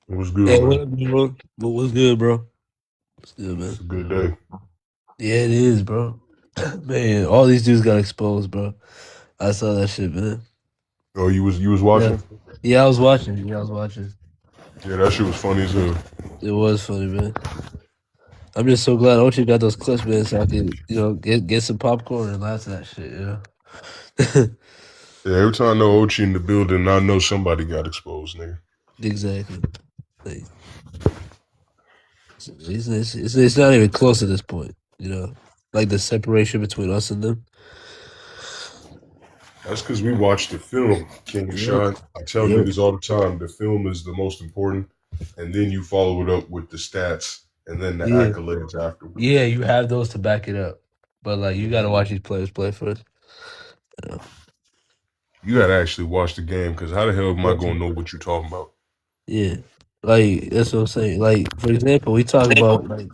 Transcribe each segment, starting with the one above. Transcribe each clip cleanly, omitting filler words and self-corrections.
It was good, Hey, what man. up, bro? What was good, bro? What's good, It's man? a good day. Yeah, it is, bro. Man, all these dudes got exposed, bro. I saw that shit, man. Oh, you was Yeah, watching? yeah, I was watching. Yeah, I was watching. Yeah, that shit was funny as hell. It was funny, man. I'm just so glad Ochi got those clips, man, so I can, get some popcorn and laugh at that shit, Yeah, every time I know Ochi in the building, I know somebody got exposed, nigga. Exactly. Like, it's not even close at this point, Like the separation between us and them. That's because we watched the film, King Yep. Shot. I tell Yep. niggas all the time, the film is the most important, and then you follow it up with the stats and then the Yeah. accolades Yeah, afterwards. you have those to back it up. But like you gotta watch these players play first. You know? You gotta actually watch the game, because how the hell am I Got gonna to. know what you're talking about? Yeah. Like that's what I'm saying. Like, for example, we talk about like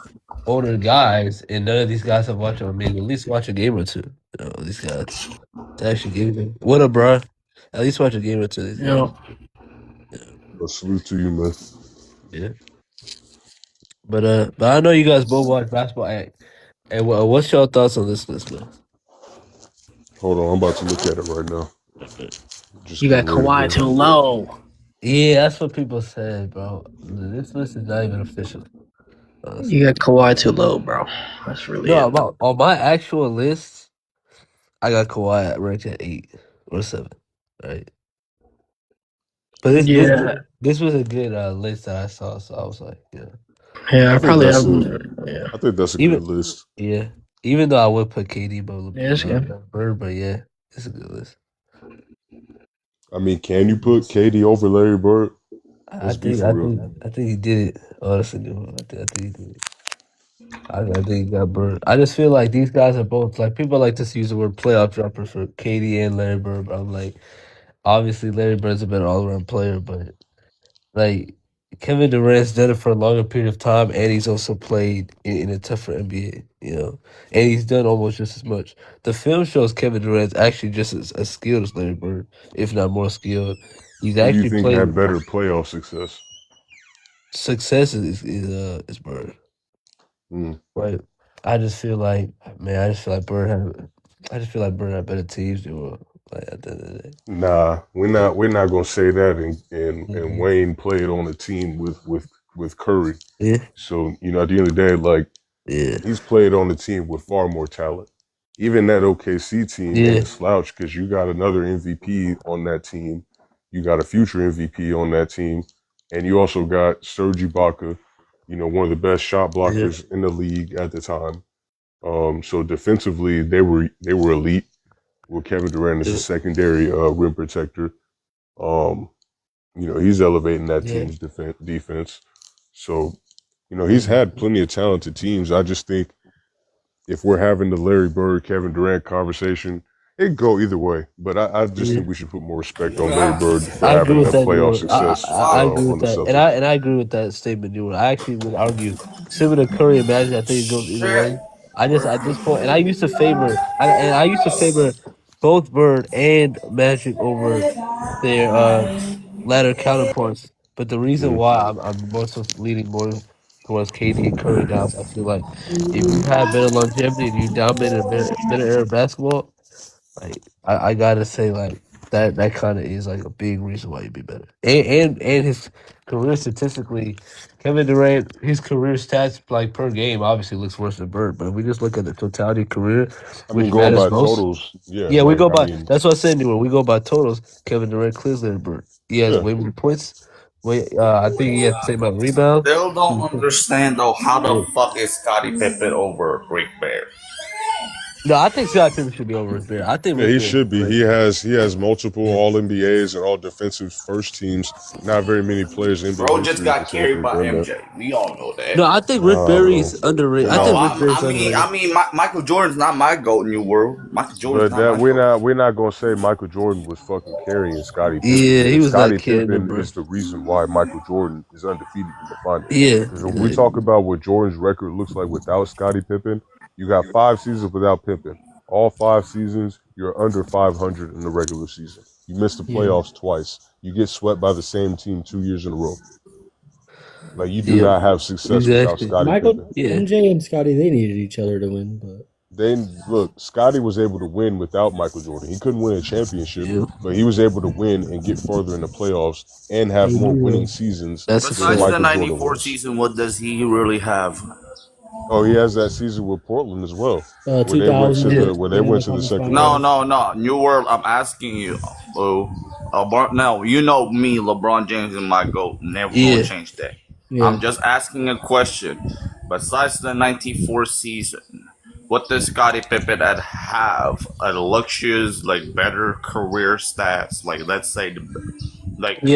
older guys and none of these guys have watched them. I mean, at least watch a game or two. These guys to actually give them what up, bro? At least watch a game or two of these guys. Yeah. Yeah. But salute to you, man. Yeah. But I know you guys both watch basketball. Hey, what's your thoughts on this list, man? Hold on, I'm about to look at it right now. Just You getting got ready Kawhi to. too low. Yeah, that's what people said, bro. This list is not even official, honestly. You got Kawhi too low, bro. That's really No, it. on my actual list, I got Kawhi ranked at 8 or 7, right? But this this Yeah. this was a good list that I saw, so I was like, Yeah, I I think probably that's have. a. Yeah. I think that's a good even list. yeah, even though I would put KD Yeah, it's good. Bird, but yeah, it's a good list. I mean, can you put KD over Larry Bird? I Let's be think for I real. think I think he did it. Honestly, dude. I think he did it. I think he got Bird. I just feel like these guys are both like people like to use the word playoff dropper for KD and Larry Bird, but I'm like, obviously Larry Bird's a better all around player, but like Kevin Durant's done it for a longer period of time, and he's also played in a tougher NBA, and he's done almost just as much. The film shows Kevin Durant's actually just as skilled as Larry Bird, if not more skilled. He's Who do you actually think played had better playoff success? success is Bird. Hmm. But I just feel like man, I just feel like Bird had better teams than like at the end of the day. Nah, we're not gonna say that. And Mhm. Wayne played on a team with Curry. Yeah, So at the end of the day, like yeah, he's played on a team with far more talent. Even that OKC team ain't yeah, a slouch because you got another MVP on that team. You got a future MVP on that team, and you also got Serge Ibaka, one of the best shot yeah, blockers in the league at the time. So defensively, they were elite. With Kevin Durant as a yeah, secondary rim protector, um, he's elevating that yeah. team's defense. So he's Mhm. had plenty of talented teams. I just think if we're having the Larry Bird, Kevin Durant conversation, it could go either way. But I just Yeah. think we should put more respect on Larry Bird for I agree having with that that, playoff Nero. success I agree with on the that, Celtics. and I agree with that statement, Nero. I actually would argue similar to Curry and Magic. I think it goes either way. I just at this point, and I used to favor both Bird and Magic over their latter counterparts. But the reason Mm. why I'm more so leaning more towards KD and Curry now, is I feel like if you have better longevity and you dominate a better era of basketball, like I gotta say like that kind of is like a big reason why you'd be better. And his career statistically, Kevin Durant, his career stats like per game obviously looks worse than Bird. But if we just look at the totality of career, I mean, which going matters by most. totals, yeah, Yeah, we like go I by. mean, That's what I said. When we go by totals, Kevin Durant clears Larry Bird. He has yeah. way more points. I think he has the same amount of rebounds. Still don't understand though how the Yeah. fuck is Scottie Pippen over Rick Bear? No, I think Scott Pippen should be over Rick Barry. I think Yeah, Rick he Barry is should be. great. He has multiple Yeah. All NBAs and all defensive first teams. Not very many players in NBA Bro just history can got say that carried they've by done that. MJ. We all know that. No, I think Rick Nah, Barry bro. is underrated. I No, think Rick Nah. Barry is I underrated. mean, Michael Jordan's not my goat in your world. Michael Jordan's But not that my we're goat. not we're not gonna say Michael Jordan was fucking carrying Scottie Pippen. Yeah, he Nigga, was not Scottie carrying them, Pippen bro. is the reason why Michael Jordan is undefeated in the finals. Yeah, Because when we yeah, talk about what Jordan's record looks like without Scottie Pippen, you got 5 seasons without Pippen. All 5 seasons, you're under 500 in the regular season. You missed the yeah. playoffs twice. You get swept by the same team 2 years in a row. Like you do not have success without Exactly. Scottie Pippen. Michael, MJ, and Scottie, they needed each other to win, but They look, Scottie was able to win without Michael Jordan. He couldn't win a championship, Yeah. but he was able to win and get further in the playoffs and have more winning seasons That's than Besides the Michael Jordan '94 was. season, what does he really have? Oh, he has that season with Portland as well, where they went to 2000. the second No, round. New World. I'm asking you, Lou. No, you know me, LeBron James and my GOAT. Never gonna change that. Yeah. I'm just asking a question. Besides the '94 season, what does Scottie Pippen have? A luxurious, like better career stats? Like let's say,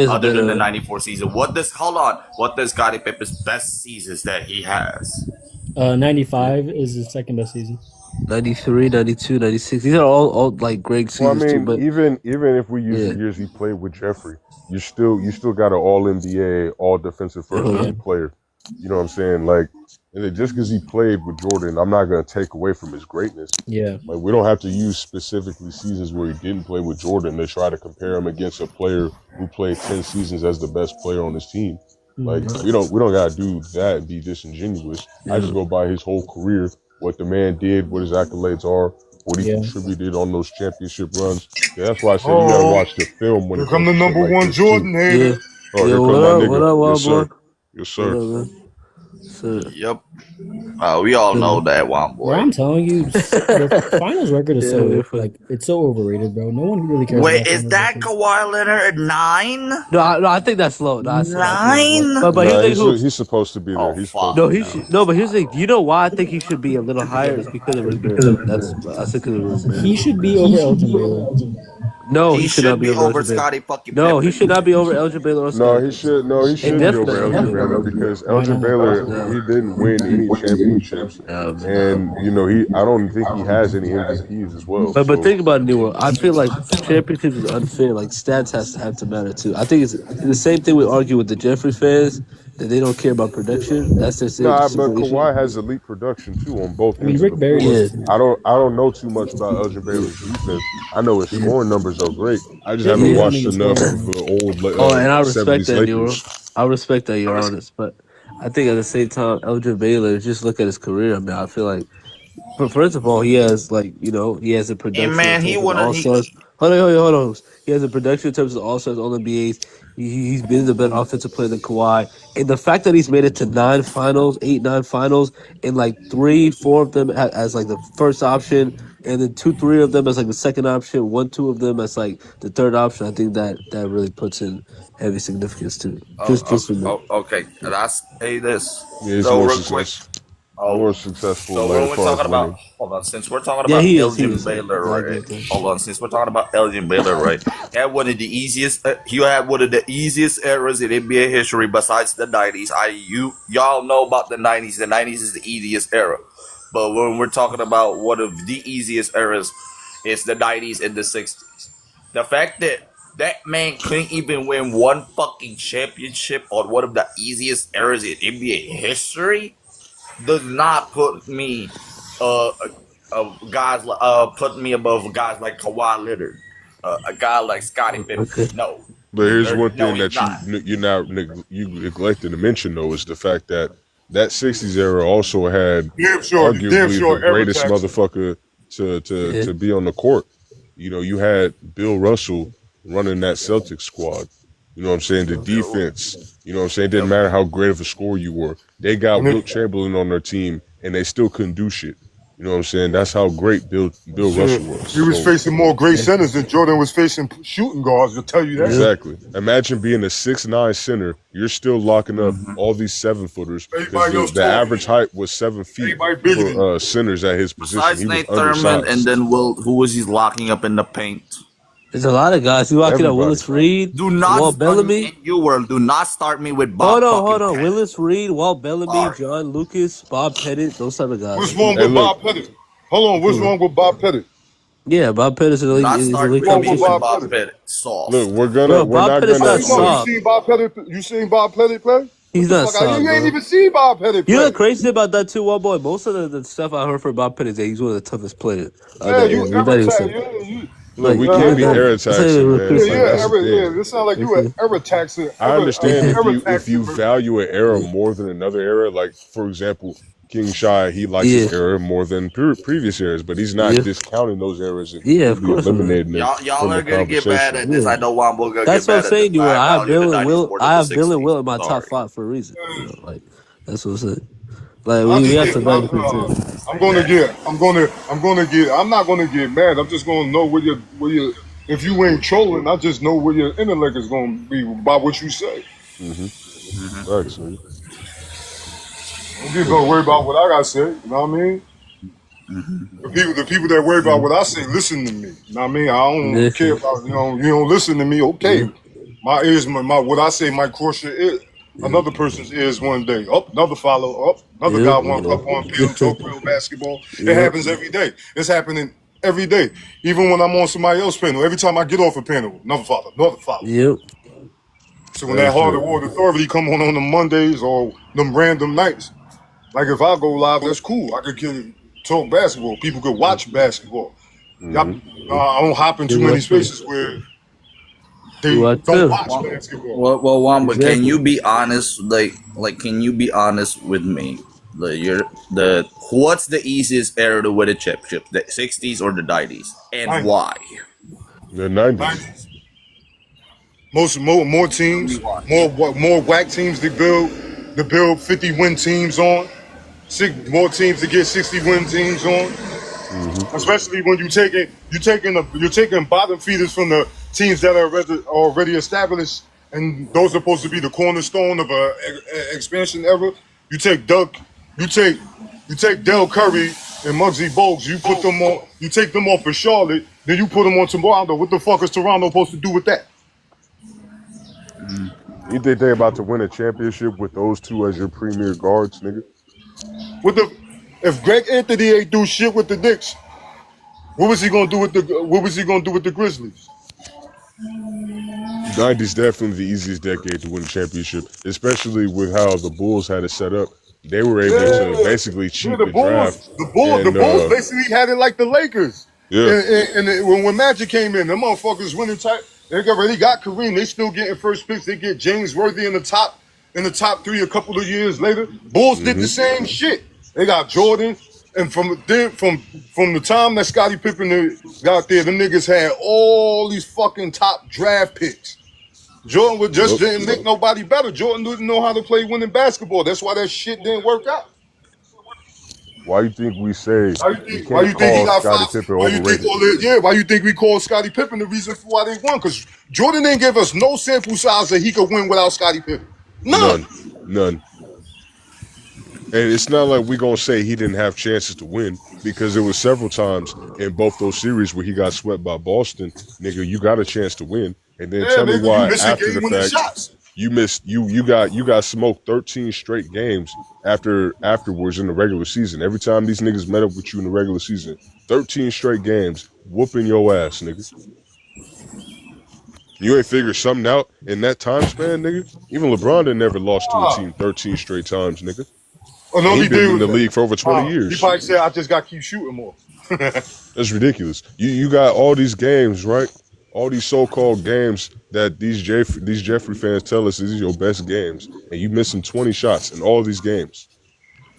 other than the '94 season, what does Scottie Pippen's best seasons that he has? 95 is his second best season. 93, 92, 96. These are all like great Well, I seasons too. mean, But even if we use the years he played with Jeffrey, you still got an All NBA, All Defensive First Team player. You know what I'm saying? Like, and just because he played with Jordan, I'm not going to take away from his greatness. Yeah. Like, we don't have to use specifically seasons where he didn't play with Jordan to try to compare him against a player who played 10 seasons as the best player on his team. Like, we don't got to do that and be disingenuous. I just go by his whole career, what the man did, what his accolades are, what he contributed on those championship runs. Yeah, that's why I said you got to watch the film when here come the number like one Jordan hater. Oh, here come my nigga. What up, yes, sir. boy? Yes, sir. What up, Yep. We all know that one, boy. Bro, I'm telling you, the finals record is it's so overrated, bro. No one really cares. Wait, is that Kawhi Leonard at 9? No, I think that's low. No, 9? But he's supposed to be there. He's supposed no, he should. No, but here's the thing. You know why I think he should be a little higher? Is because of Rick Barry. That's I think because of Rick Barry. He should be over Elgin Baylor. No, he should not be over Scottie fucking No, Pippen. he should not be over Elgin Baylor or No, he should be over Elgin Baylor because Elgin Baylor he didn't win any championships, and I don't think he has any MVPs as well. But think about it, New World. I feel like championships is unfair. Like stats have to matter too. I think it's the same thing we argue with the Jeffrey fans that they don't care about production. That's their but Kawhi has elite production too on both ends. Rick Barry is. I don't know too much about Elgin Baylor's defense. I know his scoring numbers are great. I just haven't watched enough of the old. And I respect that, Lakers. I respect that you're honest, but I think at the same time, Elgin Baylor, just look at his career. I mean, I feel like, but first of all, he has he has a production. Hey man, he won All-Stars. Hold on. He has a production in terms of All-Stars, All-NBAs. He's been the better offensive player than Kawhi. And the fact that he's made it to 9 finals, and like 3-4 of them as like the first option, and then 2-3 of them as like the second option, 1-2 of them as like the third option, I think that really puts in heavy significance to it. Okay. Let's say this. Yeah, so real quick. More successful. So when we're talking about, since we're talking about Elgin Baylor, right? Since we're talking about Elgin Baylor, right? He had one of the easiest eras in NBA history besides the '90s. Y'all know about the '90s. The '90s is the easiest era, but when we're talking about one of the easiest eras, it's the '90s and the '60s. The fact that man couldn't even win one fucking championship on one of the easiest eras in NBA history does not put me put me above guys like Kawhi Leonard, a guy like Scottie Pippen. No. But here's one thing that you neglected to mention though is the fact that 60s era also had arguably the greatest motherfucker to be on the court. You had Bill Russell running that Celtics squad. You know what I'm saying? The defense. You know what I'm saying? It didn't matter how great of a scorer you were. They got Wilt Chamberlain on their team, and they still couldn't do shit. You know what I'm saying? That's how great Bill Russell was. He was facing more great centers than Jordan was facing shooting guards. I'll tell you that. Exactly. Imagine being a 6'9" center. You're still locking up all these 7-footers. The average height was 7 feet for centers at his position. Besides Nate Thurman, and then who was he locking up in the paint? There's a lot of guys. You walking up Willis Reed, Walt Bellamy. Do not start me with Bob. Hold on. Willis Reed, Walt Bellamy, John Lucas, Bob Pettit, those type of guys. What's wrong with Bob Pettit? Hold on. What's wrong with Bob Pettit? Yeah, Bob Pettit is elite. Bob Pettit. Soft. Look, we're not gonna. You seen Bob Pettit play? He's not soft, You ain't even seen Bob Pettit play. You know the crazy thing about that too, one boy? Most of the stuff I heard from Bob Pettit is that he's one of the toughest players. Look, we can't be era taxing, man. Like, that's the thing. It sounds like you an era taxer. I understand if you value an era more than another era. Like, for example, King Shy, he likes his era more than previous eras, but he's not discounting those eras and completely eliminating them y'all are the gonna get mad at this. I know Wombo gonna that's get mad what I'm saying. at this. I have Bill and Will. I have Bill and Will Will in my top 5 for a reason. You know, like that's what I'm saying. Like we have to value too. I'm not gonna get mad. I'm just gonna know where you. If you ain't trolling, I just know where your intellect is gonna be by what you say. Thanks, man. I'm just gonna worry about what I gotta say. You know what I mean? The people that worry about what I say, listen to me. You know what I mean? I don't care about you don't listen to me. Okay, my ears, my what I say might cross your ear. Another person's ears one day. Another follow. Another guy wants up on field, talk real basketball. It happens every day. It's happening every day. Even when I'm on somebody else's panel, every time I get off a panel, another follow. Yep. So when that Hard Award Authority come on the Mondays or them random nights, like if I go live, that's cool. I could talk basketball. People could watch basketball. I don't hop in too many spaces where they don't watch basketball. Well, Wamba, can you be honest? Like, can you be honest with me? What's the easiest era to win a championship? The 60s or the 90s, and why? The 90s. More teams, more whack teams to build 50-win teams on. More teams to get 60-win teams on. Especially when you're taking bottom feeders from the teams that are already established, and those are supposed to be the cornerstone of a expansion era. You take Del Curry and Muggsy Bogues. You take them off for Charlotte, then you put them on Toronto. What the fuck is Toronto supposed to do with that? You think they about to win a championship with those two as your premier guards, nigga? If Greg Anthony ain't do shit with the Knicks, what was he gonna do with the Grizzlies? 90s definitely the easiest decade to win a championship, especially with how the Bulls had it set up. They were able to basically cheat the draft. The Bulls basically had it like the Lakers. Yeah. And when Magic came in, them motherfuckers winning tight. They already got Kareem. They still getting first picks. They get James Worthy in the top 3 a couple of years later. Bulls did the same shit. They got Jordan, and from the time that Scottie Pippen got there, them niggas had all these fucking top draft picks. Jordan didn't make nobody better. Jordan didn't know how to play winning basketball. That's why that shit didn't work out. Why you think we say why you think he got Scottie Pippen overrated? Why you think we call Scottie Pippen the reason for why they won? Because Jordan didn't give us no sample size that he could win without Scottie Pippen. None. And it's not like we gonna say he didn't have chances to win, because there was several times in both those series where he got swept by Boston. Nigga, you got a chance to win, and then tell me why after the fact you got smoked 13 straight games afterwards in the regular season. Every time these niggas met up with you in the regular season, 13 straight games whooping your ass, nigga. You ain't figured something out in that time span, nigga. Even LeBron done never lost to a team 13 straight times, nigga. He's been in the league for over 20 years. He probably said, I just got to keep shooting more. That's ridiculous. You got all these games, right? All these so-called games that these Jeffrey fans tell us these are your best games, and you missing 20 shots in all these games.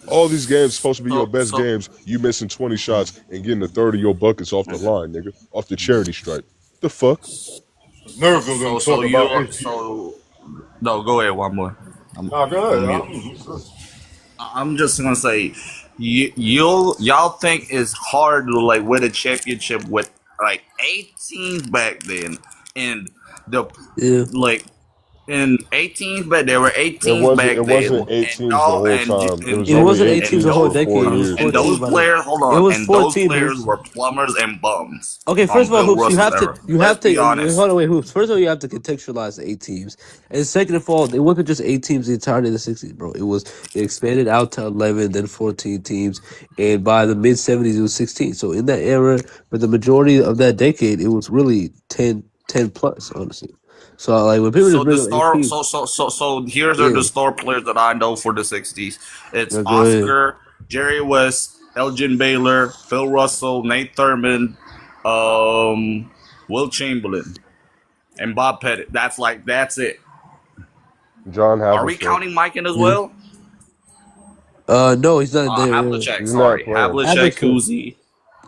All these games supposed to be your best games. You missing 20 shots and getting a third of your buckets off the line, nigga, off the charity stripe. The fuck? Nerves of them talking about. No, go ahead. One more. Go ahead. I'm just gonna say, y'all think it's hard to like win a championship with like 8 teams back then, and in 18s, but there were 8 teams back then. It wasn't 8 teams the whole time. It wasn't 8 teams the whole decade. And those players, those players were plumbers and bums. Okay, first of all, Hoops, you have to hold on, wait, Hoops. First of all, you have to contextualize the 8 teams, and second of all, it wasn't just 8 teams the entirety of the 60s, bro. It expanded out to 11, then 14 teams, and by the mid 70s, it was 16. So in that era, for the majority of that decade, it was really 10 plus, honestly. So like when people so here's the star players that I know for the 60s. It's Oscar, Jerry West, Elgin Baylor, Phil Russell, Nate Thurman, Will Chamberlain, and Bob Pettit. That's it. John Havlicek. Are we counting Mike in as well? No, he's not there. Havlicek, sorry. Havlicek, Kuzi.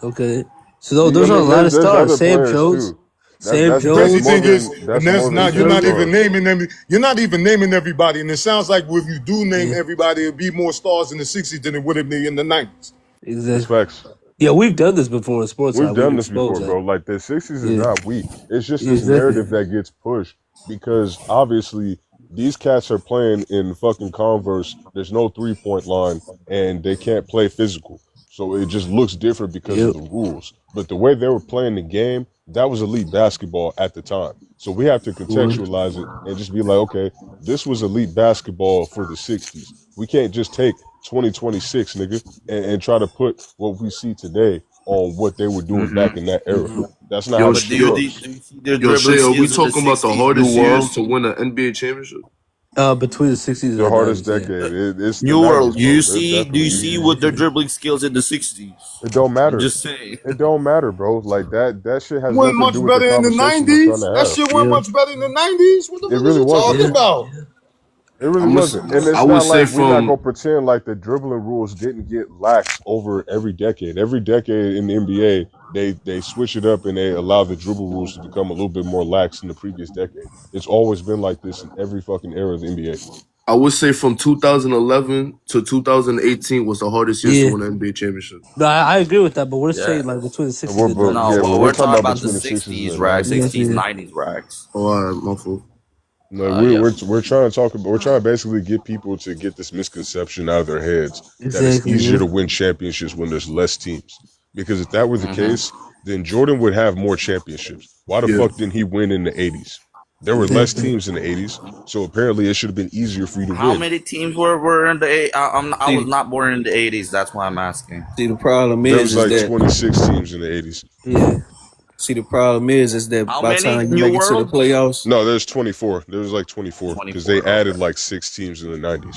Okay. So those are a lot of stars. Sam Jones. Sam Jones. Crazy thing is, you're not even naming them. You're not even naming everybody, and it sounds like if you do name everybody, it'd be more stars in the '60s than it would have been in the '90s. Exactly. Facts. Yeah, we've done this before in sports. We've done this before, bro. Like the '60s is not weak. It's just this narrative that gets pushed because obviously these cats are playing in fucking Converse. There's no 3-point line, and they can't play physical. So it just looks different because of the rules. But the way they were playing the game, that was elite basketball at the time. So we have to contextualize it and just be like, okay, this was elite basketball for the 60s. We can't just take 2026, nigga, and try to put what we see today on what they were doing back in that era. That's not how it works. Are we talking about the hardest years to win an NBA championship? Between the 60s and the hardest decade. It's New World. Do you see what their dribbling skills in the 60s? It don't matter. Just saying. It don't matter, bro. Like that shit has went nothing to do much with better in the '90s. That shit went much better in the '90s. What the fuck are you talking about? It really wasn't. And it's not like we're not gonna pretend like the dribbling rules didn't get lax over every decade. Every decade in the NBA, they switch it up and they allow the dribble rules to become a little bit more lax in the previous decade. It's always been like this in every fucking era of the NBA. I would say from 2011 to 2018 was the hardest year to win an NBA championship. No, I agree with that, but we're saying like between the 60s and the 90s. We're talking about the 60s racks, 60s, 90s racks. Oh, all right, my fault. No, we're trying to talk about. We're trying to basically get people to get this misconception out of their heads that it's easier to win championships when there's less teams. Because if that were the case, then Jordan would have more championships. Why the fuck didn't he win in the '80s? There were less teams in the '80s, so apparently it should have been easier for you to win. How many teams were in the '80s? I was not born in the '80s. That's why I'm asking. See, the problem is there was like 26 teams in the '80s. Yeah. See, the problem is that by the time you make it to the playoffs... No, there's 24. There was like 24 because they added like 6 teams in the 90s.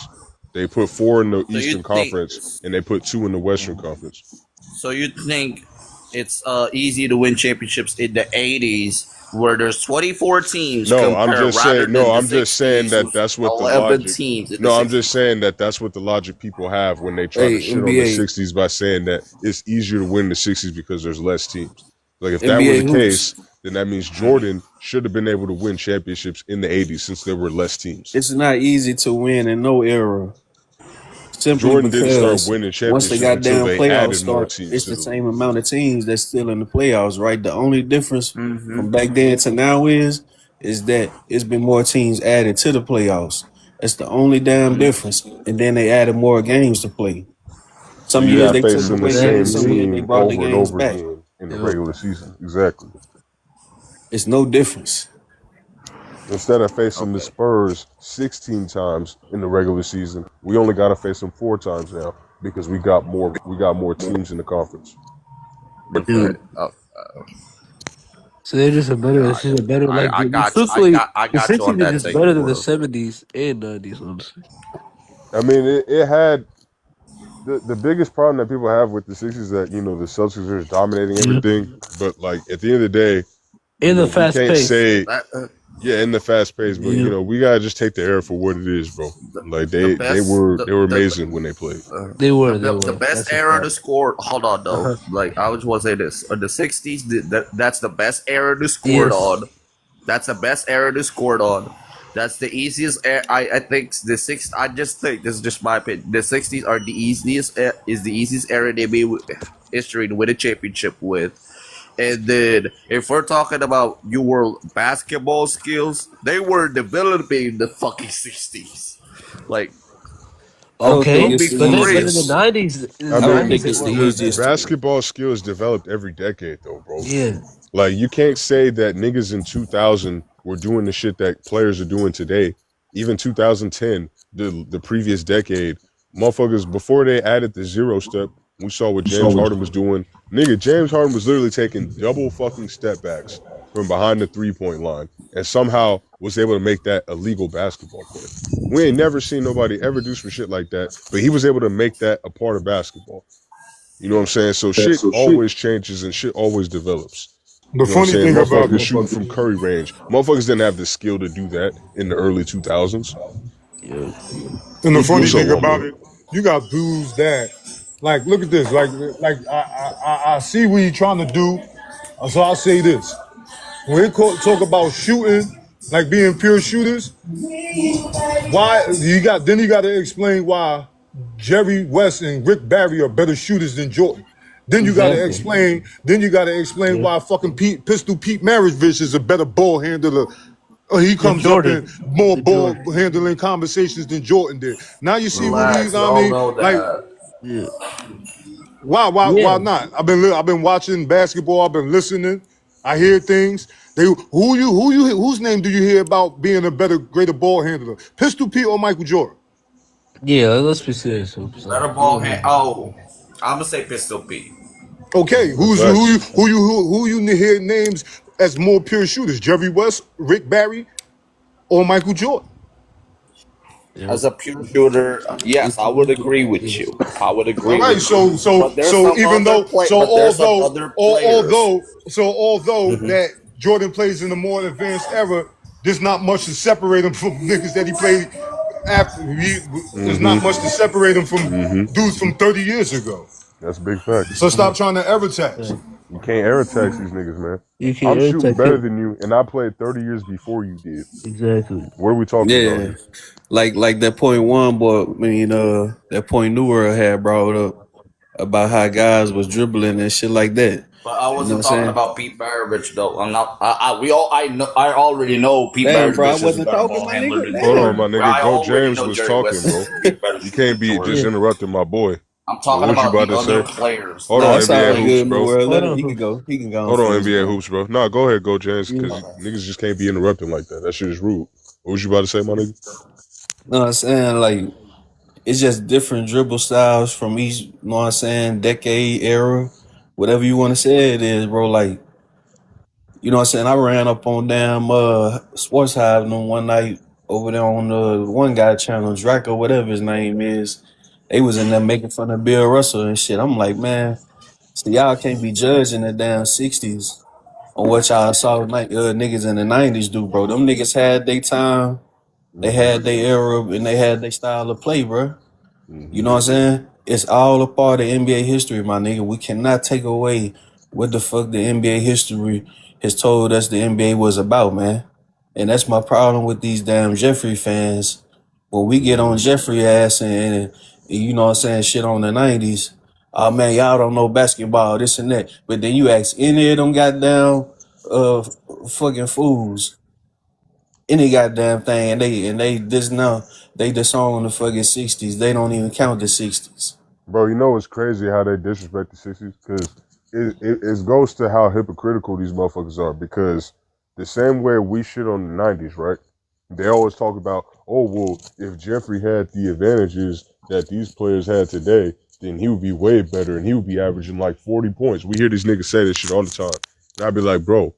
They put 4 in the Eastern Conference and they put 2 in the Western Conference. So you think it's easy to win championships in the 80s where there's 24 teams? No, I'm just saying. No, I'm just saying that that's what the logic. Teams no, I'm just saying that that's what the logic people have when they try to shit on the 60s by saying that it's easier to win the 60s because there's less teams. Like if that were the case, then that means Jordan should have been able to win championships in the 80s since there were less teams. It's not easy to win in no era. Simply Jordan didn't start winning championships once the goddamn playoffs start, it's the same amount of teams that's still in the playoffs, right? The only difference from back then to now is that it's been more teams added to the playoffs. That's the only damn difference. And then they added more games to play. Some years they took away games, some years they brought the games back. In the regular season, exactly. It's no difference. Instead of facing the Spurs 16 times in the regular season, we only got to face them 4 times now because we got more teams in the conference. So they're just a better. This is a better. Like I got the 60s is just better than the 70s and 90s. Honestly, I mean, it had. The biggest problem that people have with the 60s is that, the Celtics are dominating everything. But, like, at the end of the day... In the fast pace. In the fast pace. But, we got to just take the era for what it is, bro. Like, they were amazing when they played. They were. The best era to score... Hold on, though. Like, I just want to say this. The 60s, that's the best era to score on. That's the best era to score on. That's the easiest. I think the 60s. I just think this is just my opinion. The 60s are the easiest. Is the easiest era they made history to win a championship with. And then if we're talking about New World basketball skills, they were developing the fucking 60s. Like, okay, but in the 90s, I don't think it's the easiest. Basketball skills developed every decade, though, bro. Yeah. Like you can't say that niggas in 2000. We're doing the shit that players are doing today. Even 2010, the previous decade, motherfuckers, before they added the 0 step, we saw what James Harden was doing. Nigga, James Harden was literally taking double fucking step backs from behind the 3-point line and somehow was able to make that a legal basketball player. We ain't never seen nobody ever do some shit like that, but he was able to make that a part of basketball. You know what I'm saying? So shit always changes and shit always develops. The You know what I'm funny saying? thing about Motherfuckers it, shooting from Curry range. Motherfuckers didn't have the skill to do that in the early 2000s. Yeah. and the funny What's up, thing about Wamba? it, you got dudes that, like, look at this, like I see what you're trying to do. So I'll say this: when we talk about shooting, like being pure shooters, why you got to explain why Jerry West and Rick Barry are better shooters than Jordan. Then you got to Exactly. explain. Then you got to explain Yeah. why fucking Pistol Pete Maravich is a better ball handler. He Then comes up in Jordan. more The ball Jordan. handling conversations than Jordan did. Now you see what we, you Relax. We know what I all mean? know Like, that. Yeah. why Yeah. not? I've been watching basketball. I've been listening. I hear things. Whose name do you hear about being a better, greater ball handler? Pistol Pete or Michael Jordan? Yeah, let's be serious, Hoops. Better ball hand. Oh, I'm gonna say Pistol P. Okay, That's facts. who you hear names as more pure shooters? Jerry West, Rick Barry, or Michael Jordan? Yeah. As a pure shooter, yes, I would agree with you. I would All agree right, with you. But there's some other play. But there's some other players. although that Jordan plays in a more advanced era, there's not much to separate him from niggas that he played after. There's Mm-hmm. not much to separate him from Mm-hmm. dudes from 30 years ago. That's big facts. So stop trying to ever tax. Right. You can't air tax these niggas, man. You I'm can't shooting attack better him. than you, and I played 30 years before you did. Exactly. What are we talking about Yeah. here? Like that point one boy, that point New World had brought up about how guys was dribbling and shit like that. But I You know what I'm wasn't talking saying? about Pete Maravich though. I'm not. I know. I already know Pete Damn, bro, I Maravich is a wasn't better talking, ball my handler nigga. than Hold on, Damn. my Jordan. But nigga. I Go already James know was Jerry talking, West bro. is a better You shooter can't than be just Yeah. Jordan. interrupting my boy. I'm What talking was you about about the to other say? players, Hold Nah, on, not it's all NBA good hoops, in the bro. world. Hold Let him. on, He can Hoops. go. He can go and Hold on, finish, NBA bro. hoops, bro. Nah, go ahead, go James, Yeah. because niggas just can't be interrupting like that. That shit is rude. What was you about to say, my nigga? No, I'm saying like it's just different dribble styles from each. You know what I'm saying? Decade era, whatever you want to say it is, bro. Like you know what I'm saying? I ran up on damn Sports Hive one night over there on the one guy channel, Draco, whatever his name is. They was in there making fun of Bill Russell and shit. I'm like, man, so y'all can't be judging the damn '60s on what y'all saw niggas in the '90s do, bro. Them niggas had their time, they Mm-hmm. had their era, and they had their style of play, bro. You Mm-hmm. know what I'm saying? It's all a part of NBA history, my nigga. We cannot take away what the fuck the NBA history has told us the NBA was about, man. And that's my problem with these damn Jeffrey fans. When we get on Mm-hmm. Jeffrey ass and you know what I'm saying, shit on the 90s, oh man, y'all don't know basketball, this and that. But then you ask any of them goddamn fucking fools any goddamn thing, and they just now they disown the fucking '60s. They don't even count the '60s. Bro, you know it's crazy how they disrespect the 60s? Because it goes to how hypocritical these motherfuckers are. Because the same way we shit on the 90s, right? They always talk about, oh, well, if Jeffrey had the advantages that these players had today, then he would be way better and he would be averaging like 40 points. We hear these niggas say this shit all the time. And I'd be like, bro,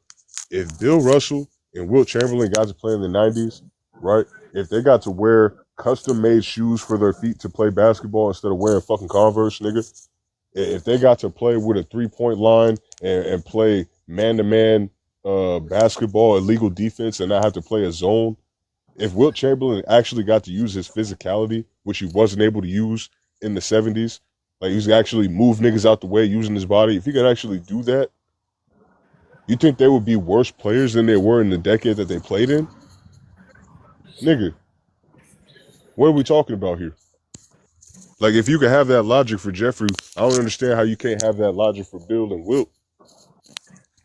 if Bill Russell and Wilt Chamberlain got to play in the 90s, right? If they got to wear custom made shoes for their feet to play basketball instead of wearing fucking Converse, nigga. If they got to play with a 3-point line and play man to man basketball, illegal defense, and not have to play a zone. If Wilt Chamberlain actually got to use his physicality, which he wasn't able to use in the 70s, like he's actually move niggas out the way using his body, if he could actually do that, you think they would be worse players than they were in the decade that they played in? Nigga, what are we talking about here? Like, if you could have that logic for Jeffrey, I don't understand how you can't have that logic for Bill and Wilt.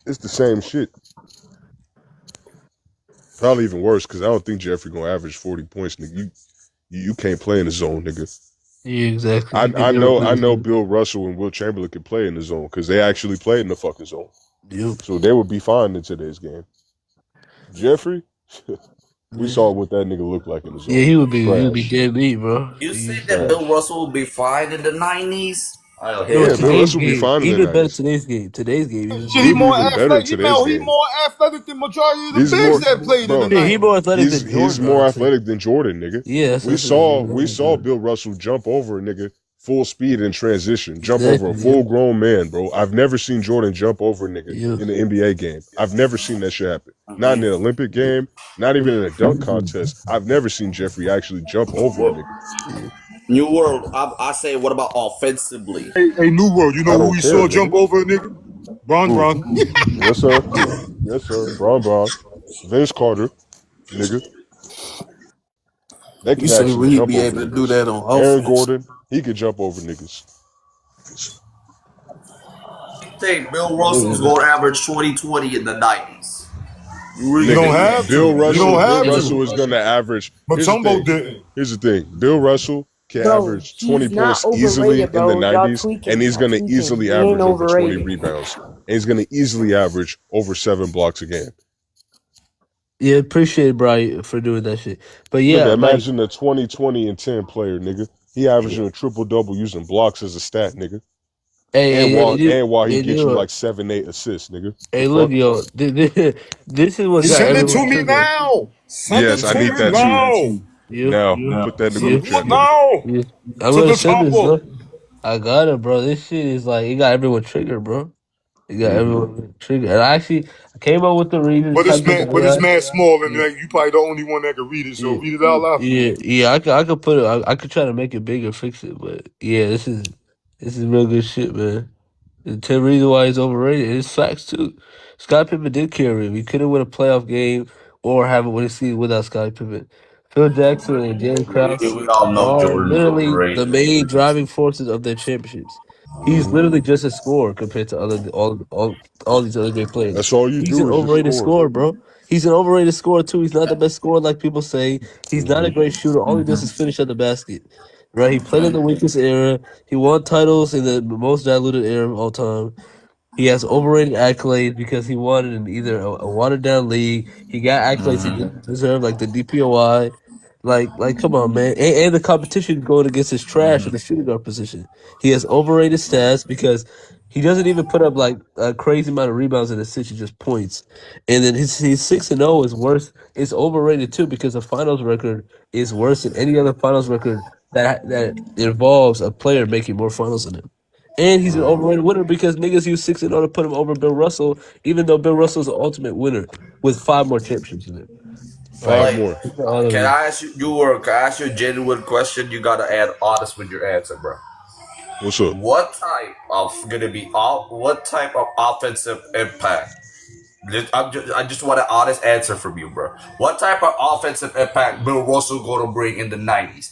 It's the same shit. Probably even worse, because I don't think Jeffrey gonna average 40 points, nigga. You can't play in the zone, nigga. Yeah, exactly. I know Bill Russell and Wilt Chamberlain can play in the zone because they actually played in the fucking zone. Yep. So they would be fine in today's game. Jeffrey, we saw what that nigga looked like in the zone. Yeah, he would be Trash. dead meat, bro. You say He's that Trash. Bill Russell will be fine in the '90s? Oh, no, Yeah, hell Bill no. today's Russell be game. fine in He the did better 90s. today's game. Today's game, he was Shit, he He'd be more even better in athletic. today's He game. more athletic than majority of the He's bigs more, that played in the bro. yeah, he 90s. more athletic than He's Jordan. more Honestly. athletic than Jordan, nigga. Yeah, We saw Bill Russell jump over a nigga full speed in transition, jump over a full grown man, bro. I've never seen Jordan jump over a nigga in an NBA game. I've never seen that shit happen. Not in an Olympic game, not even in a dunk contest. I've never seen Jeffrey actually jump over a nigga. New World, I say, what about offensively? Hey, New World, you know who we saw jump over a nigga? Bron. Yes, sir. Yes, sir. Bron. Vince Carter, nigga. They can actually jump be over able niggas. to do that on offense. Aaron Gordon, he could jump over niggas. I think Bill Russell's going to average 20-20 in the 90s. You don't have Bill to. Russell is going to average. But Tumbo didn't. Here's the thing. Bill Russell can average 20 points easily in the 90s, and he's going to easily average over 20 rebounds. And he's going to easily average over 7 blocks a game. Yeah, appreciate it, Brian, for doing that shit. But yeah, nigga, imagine a 20, 20, and 10 player, nigga. He averaging a triple-double using blocks as a stat, nigga. While he gets you like 7, 8 assists, nigga. Hey, look, yo, this is what send it to me now. Yes, I need that too. Now, put that in the group chat. I'm gonna send this. Look. I got it, bro. This shit is like it got everyone triggered, bro. It got everyone triggered. And I came up with the reason. But it's mad small, and like, you probably the only one that can read it. So read it out loud. Yeah. I could put it. I could try to make it bigger, fix it. But yeah, this is real good shit, man. The 10 reasons why he's overrated. It's facts too. Scottie Pippen did carry him. He couldn't win a playoff game or have a winning season without Scottie Pippen. Phil Jackson and Jalen Krause We all know are Jordan's literally overrated. the main driving forces of their championships. He's literally just a scorer compared to all these other great players. That's all He's an overrated scorer, bro. He's an overrated scorer too. He's not the best scorer like people say. He's not a great shooter. All he does is finish at the basket. Right? He played in the weakest era. He won titles in the most diluted era of all time. He has overrated accolades because he won in either a watered down league. He got accolades he didn't deserve, like the DPOI. Like, come on, man. And the competition going against his trash in the shooting guard position. He has overrated stats because he doesn't even put up like a crazy amount of rebounds in his he just points. And then his 6-0 is worse. It's overrated too because the finals record is worse than any other finals record that involves a player making more finals than him. And he's an overrated winner because niggas use 6-0 to put him over Bill Russell, even though Bill Russell's the ultimate winner with 5 more championships in it. 5 more. Can I ask you a genuine question? You gotta add honest with your answer, bro. What's up? What type of offensive impact? I just want an honest answer from you, bro. What type of offensive impact Bill Russell gonna bring in the 90s?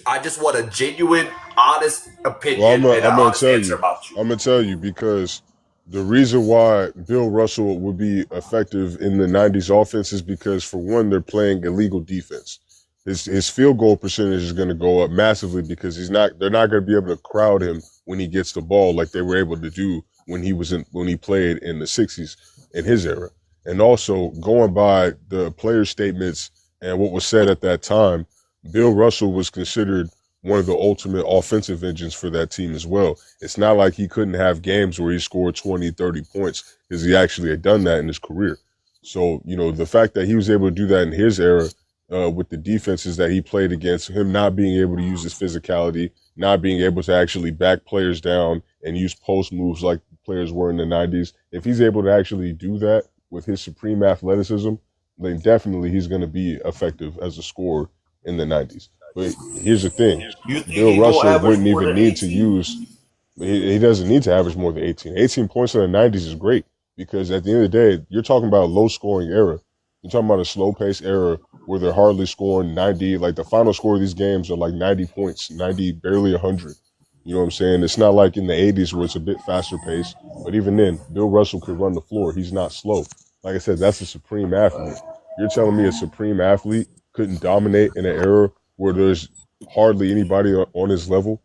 I just want a genuine, honest opinion and an honest answer about you. I'm gonna tell you because the reason why Bill Russell would be effective in the 90s offense is because, for one, they're playing illegal defense. His field goal percentage is going to go up massively because they're not going to be able to crowd him when he gets the ball like they were able to do when he played in the 60s in his era. And also, going by the player statements and what was said at that time, Bill Russell was considered one of the ultimate offensive engines for that team as well. It's not like he couldn't have games where he scored 20, 30 points because he actually had done that in his career. So, the fact that he was able to do that in his era with the defenses that he played against, him not being able to use his physicality, not being able to actually back players down and use post moves like players were in the 90s, if he's able to actually do that with his supreme athleticism, then definitely he's going to be effective as a scorer in the 90s. But here's the thing. Bill Russell wouldn't even need to use – he doesn't need to average more than 18. 18 points in the 90s is great because at the end of the day, you're talking about a low-scoring era. You're talking about a slow-paced era where they're hardly scoring 90. Like, the final score of these games are like 90 points, 90, barely 100. You know what I'm saying? It's not like in the 80s where it's a bit faster paced. But even then, Bill Russell could run the floor. He's not slow. Like I said, that's a supreme athlete. You're telling me a supreme athlete couldn't dominate in an era where there's hardly anybody on his level?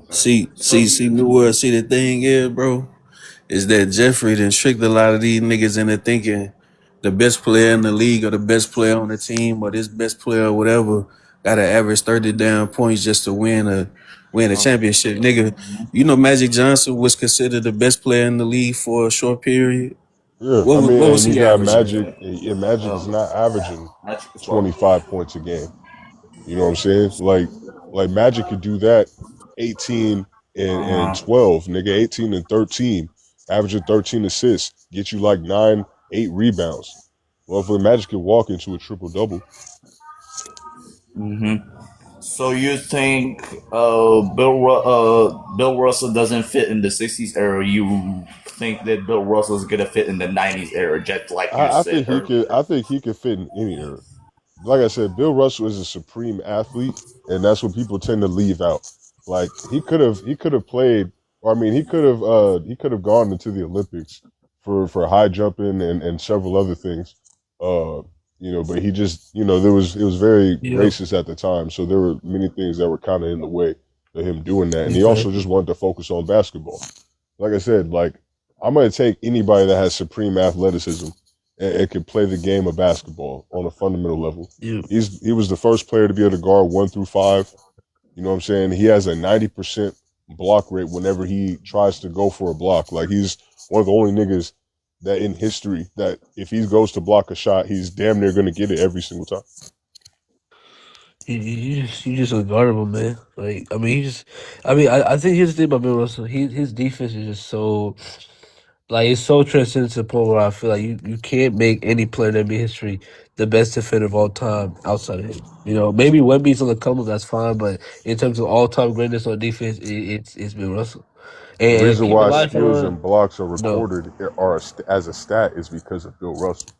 See, New World, the thing is, bro, is that Jeffrey done tricked a lot of these niggas into thinking the best player in the league or the best player on the team or this best player or whatever got to average 30 damn points just to win a championship. Nigga, Magic Johnson was considered the best player in the league for a short period. Yeah, what was he averaging? Magic is not averaging 25 points a game. You know what I'm saying? Like, Like Magic could do that 18 and 12, nigga, 18 and 13, averaging 13 assists, get you like 9, 8 rebounds. Well, if Magic could walk into a triple double. So you think Bill Russell doesn't fit in the '60s era? You think that Bill Russell is gonna fit in the '90s era, just like you I said think he could. earlier? I think he could fit in any era. Like I said, Bill Russell is a supreme athlete, and that's what people tend to leave out. Like he could have played, or I mean, he could have gone into the Olympics for high jumping and several other things. Uh, but he just it was very Yeah, racist at the time, so there were many things that were kind of in the way of him doing that, and he also exactly. just wanted to focus on basketball. Like I said, like I'm gonna take anybody that has supreme athleticism and can play the game of basketball on a fundamental level. Yeah, He was the first player to be able to guard 1 through 5. You know what I'm saying? He has a 90% block rate whenever he tries to go for a block. Like he's one of the only niggas that in history that if he goes to block a shot, he's damn near gonna get it every single time. you just unguardable, man. Like I mean, I think here's the thing about Bill Russell. His defense is just so like it's so transcendent to the point where I feel like you can't make any player in NBA history the best defender of all time outside of him. You know, maybe Wemby's on the come up, that's fine, but in terms of all time greatness on defense, it's Bill Russell. The And reason keep in why mind, steals Sean, and blocks are no, recorded as a stat is because of Bill Russell.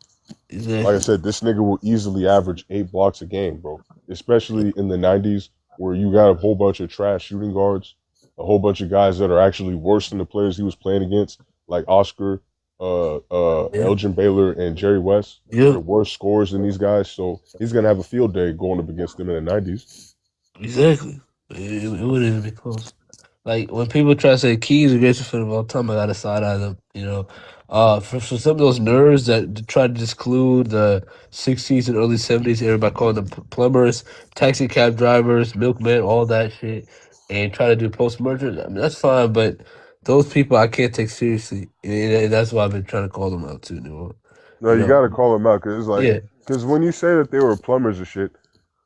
Like I exactly. said, this nigga will easily average 8 blocks a game, bro. Especially in the '90s, where you got a whole bunch of trash shooting guards, a whole bunch of guys that are actually worse than the players he was playing against, like Oscar, Yeah, Elgin Baylor, and Jerry West. yeah, They're worse scorers than these guys, so he's gonna have a field day going up against them in the '90s. exactly. It wouldn't even be close. Like when people try to say Key is the greatest defender of all time, I gotta side eye them. You know, for some of those nerds that try to exclude the '60s and early '70s era by calling them plumbers, taxi cab drivers, milkmen, all that shit, and try to do post merger. I mean, that's fine, but those people I can't take seriously, and that's why I've been trying to call them out too. No, You you know, gotta call them out yeah, because when you say that they were plumbers and shit,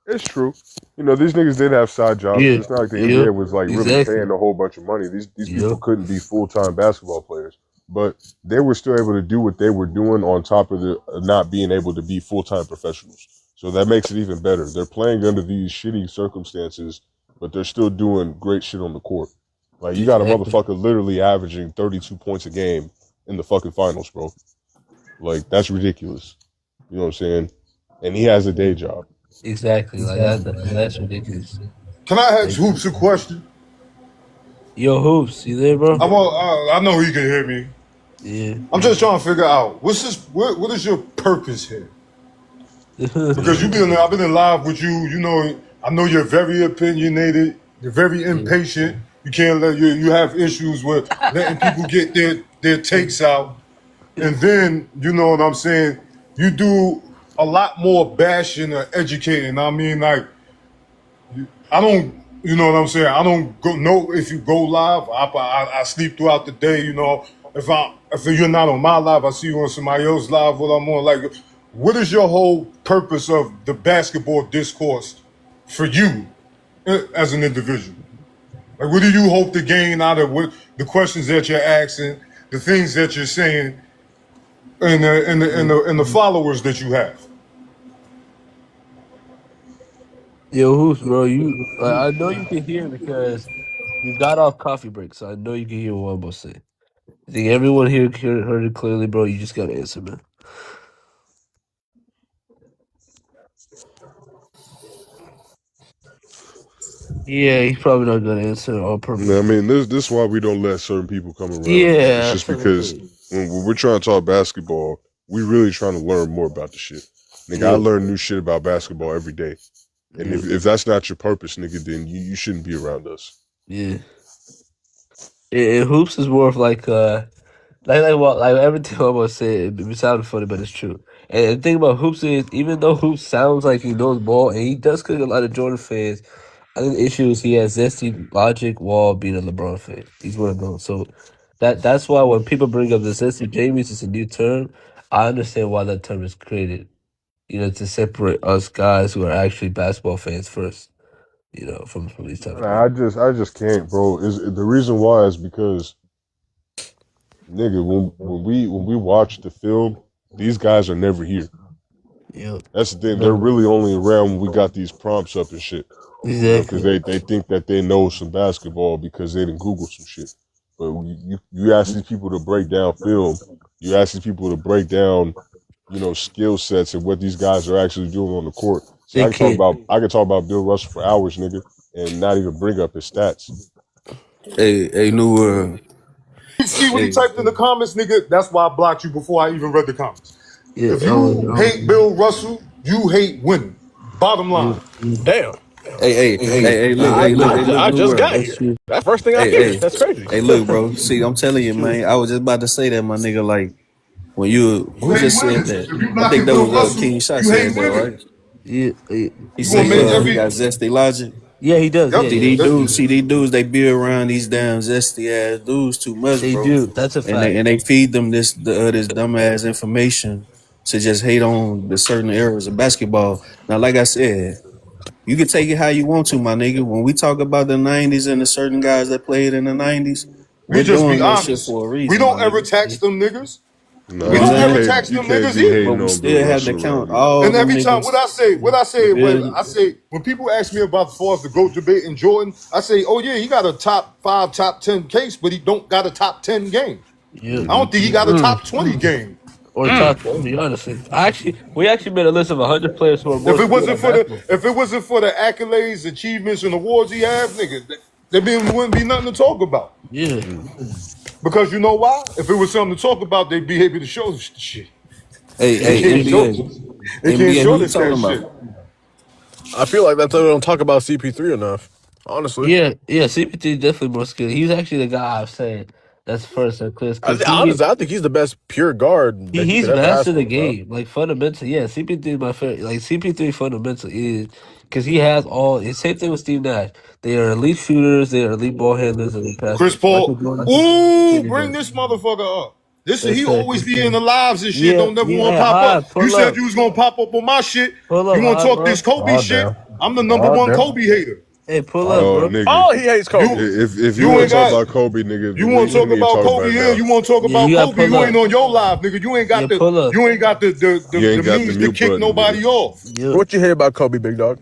it's true. These niggas did have side jobs. yeah, It's not like the yeah, NBA was like really exactly, paying a whole bunch of money. These yeah, people couldn't be full-time basketball players, but they were still able to do what they were doing on top of the not being able to be full-time professionals. So that makes it even better. They're playing under these shitty circumstances, but they're still doing great shit on the court. Like you got a exactly, motherfucker literally averaging 32 points a game in the fucking finals, bro. Like that's ridiculous. You know what I'm saying? And he has a day job. exactly. Like that's ridiculous. Can I ask Like, Hoops a question? yo, hoops, you there, bro? I know he can hear me. Yeah. I'm just trying to figure out what is your purpose here? Because I've been in live with you. I know you're very opinionated. You're very Yeah. impatient. You can't let you have issues with letting people get their takes out. And then you know what I'm saying. You do a lot more bashing or educating. I mean, like I don't. You know what I'm saying. I don't know if you go live. I sleep throughout the day. If you're not on my live, I see you on somebody else's live. What I'm on, like, what is your whole purpose of the basketball discourse for you as an individual? Like, what do you hope to gain out of what the questions that you're asking, the things that you're saying, and the followers that you have? Yo, hoops, bro. I know you can hear because you got off coffee break, so I know you can hear what I'm about to say. I think everyone here heard it clearly, bro. You just gotta answer, man. Yeah, he's probably not gonna answer on purpose. I mean, this is why we don't let certain people come around. It's Yeah, just because when we're trying to talk basketball, we really trying to learn more about the shit. Nigga, I yeah, learn new shit about basketball every day. And yeah, if that's not your purpose, nigga, then you shouldn't be around us. yeah. And hoops is more of like everything I'm gonna say. It sounded funny, but it's true. And the thing about hoops is, even though hoops sounds like he knows ball, and he does cook a lot of Jordan fans, I think the issue is he has zesty logic while being a LeBron fan. He's one of those. So that's why when people bring up the zesty Jamies, it's a new term. I understand why that term is created. To separate us guys who are actually basketball fans first. You know, from these type of Nah, games. I just can't, bro. Is the reason why is because nigga, when we watch the film, these guys are never here. Yep. That's the thing. They're really only around when we got these prompts up and shit. You know, because Exactly. they think that they know some basketball because they didn't Google some shit. But you ask these people to break down film, you ask these people to break down, you know, skill sets and what these guys are actually doing on the court. See, They can't. I can talk about Bill Russell for hours, nigga, and not even bring up his stats. Hey, New See what he Hey, typed in the comments, nigga? That's why I blocked you before I even read the comments. Yeah. If you hate Bill Russell, you hate winning. Bottom line. Damn. look, I New just World. got here. That's the first thing I hear. That's crazy. Hey, look, bro. See, I'm telling you, man. I was just about to say that, my nigga. Like when who You hate just said winning. that? If you I think knocking that Bill was Russell, King Shot you said hate that, winning. right? Yeah. He You gonna said make he every got zesty logic. Yeah, he does. yep. Yeah, See yeah. these dudes, they be around these damn zesty ass dudes too much, They bro. do. That's a And fact. they feed them this dumbass information to just hate on the certain areas of basketball. Now, like I said, you can take it how you want to, my nigga. When we talk about the '90s and the certain guys that played in the '90s, We we're just be doing that shit honest. for a We reason, my don't ever nigga. tax them niggas. You know We Nah, what I'm don't ever saying? tax you them can't niggas be either. But hating we on Bill still have to Russell around count here. all And them every time niggas. what I say, You feel me? when people ask me about as far as the GOAT debate and Jordan, I say, oh yeah, he got a top 5, top 10 case, but he don't got a top 10 game. Yep. I don't think he got a top 20 game. Or top 30, honestly. We actually made a list of 100 players who are If most it skilled wasn't at for basketball. the accolades, achievements, and awards he have, nigga, wouldn't be nothing to talk about. Yeah. Because you know why? If it was something to talk about, they'd be able to show this shit. They Hey, can't show they can't NBA, who show you this that talking shit. about? I feel like that's why we don't talk about CP3 enough. Honestly. Yeah, CP3 is definitely more skilled. He's actually the guy I was saying that's first at Clips because Honestly, I think he's the best pure guard that you he's could ever ask mastered the for, bro. game. Like fundamentally, yeah, CP3 is my favorite. Like CP3 fundamental is because he has all. It's same thing with Steve Nash. They are elite shooters. They are elite ball handlers and elite Chris passers. Michael Paul, Jordan. ooh, bring this motherfucker up. He always be in the lives and shit. Yeah, Don't never want yeah. to pop up. High, You pull said up, you was gonna pop up on my shit. pull You up, want to high, talk this bro. Kobe Oh shit? damn. I'm the number Oh one damn. Kobe hater. Hey, pull up, Oh, bro. nigga. Oh, he hates Kobe. If you You want ain't to talk got. about Kobe, nigga, You then want to we talk need to about talk about Kobe it here? now. You want to talk Yeah, about you gotta Kobe? pull You ain't up. on your live, nigga. Yeah, pull up. You ain't got the You ain't got the means to mute kick button, nigga. nobody off. Yep. What you hate about Kobe, big dog?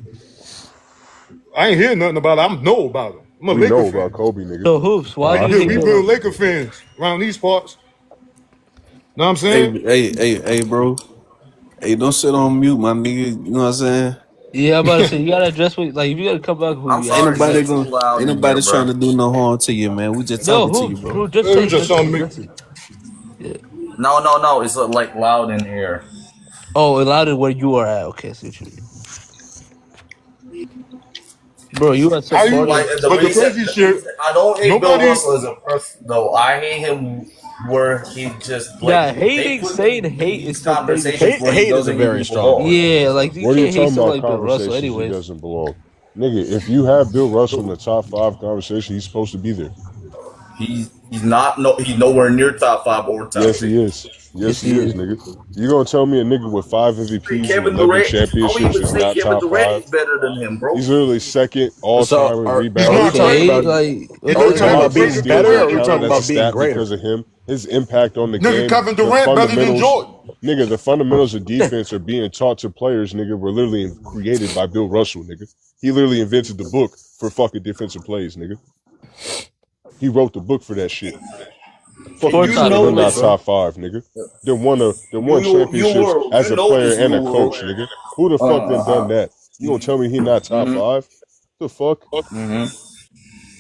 I ain't hear nothing about it. I know about him. I'm a We Laker know about fan. Kobe, nigga. So hoops. Why do I you feel think We you. so? real Laker fans around these parts. Know what I'm saying? Hey, bro. Hey, don't sit on mute, my nigga. You know what I'm saying? Yeah, I'm about to say you gotta address what like if you gotta come back who I'm you Ain't sorry, actually nobody like. it's too going loud ain't in here, nobody bro. trying to do no harm to you, man. We just No talking to you, hoops, bro. bro. Just It was say just just something. address it. Yeah. No, it's like loud in here. Oh, allowed it where you are at. Okay, I see what you mean. Bro, you are How you? Like supporting. But the crazy the shit, reason I don't hate Bill nobody. Russell as a person though. I hate him where he just like Yeah, they hating, put him saying in hate is these so crazy. conversations where he Hate is a doesn't very even strong belong. word. Yeah, like you What are you can't hate talking someone about? like Bill Russell, Conversations he anyways. doesn't belong, nigga. If you have Bill Russell in the top 5 conversation, he's supposed to be there. He's not he's nowhere near top 5 or top Yes, he 10. is. Yes, Yes, he he is, is. nigga. You gonna tell me a nigga with 5 MVPs and Kevin 11 Durant, I would championships even is say not Kevin top Durant 5? is better than him, bro. He's literally second all So time in He's are rebounding we not talking talent. Okay, about like what He's are does we not that talking Every have to about Kevin. do fucking being with Kevin steal better or isn't are Durant we is counted talking as a about better. being stat greater? because of him. His impact on the Nigga, game, Kevin the Durant better than fundamentals, Jordan. nigga, the fundamentals of defense are being taught to players, nigga, were literally created by Bill Russell, nigga. He literally invented the book for fucking defensive plays, nigga. He wrote the book for that shit. Fuck And is four you you saying top he know three, not this. bro? top 5, nigga? Then won championships You as a know player this and new a world. coach, nigga. Who the fuck then done that? You gonna tell me he not top Mm-hmm, 5? The fuck? mm-hmm.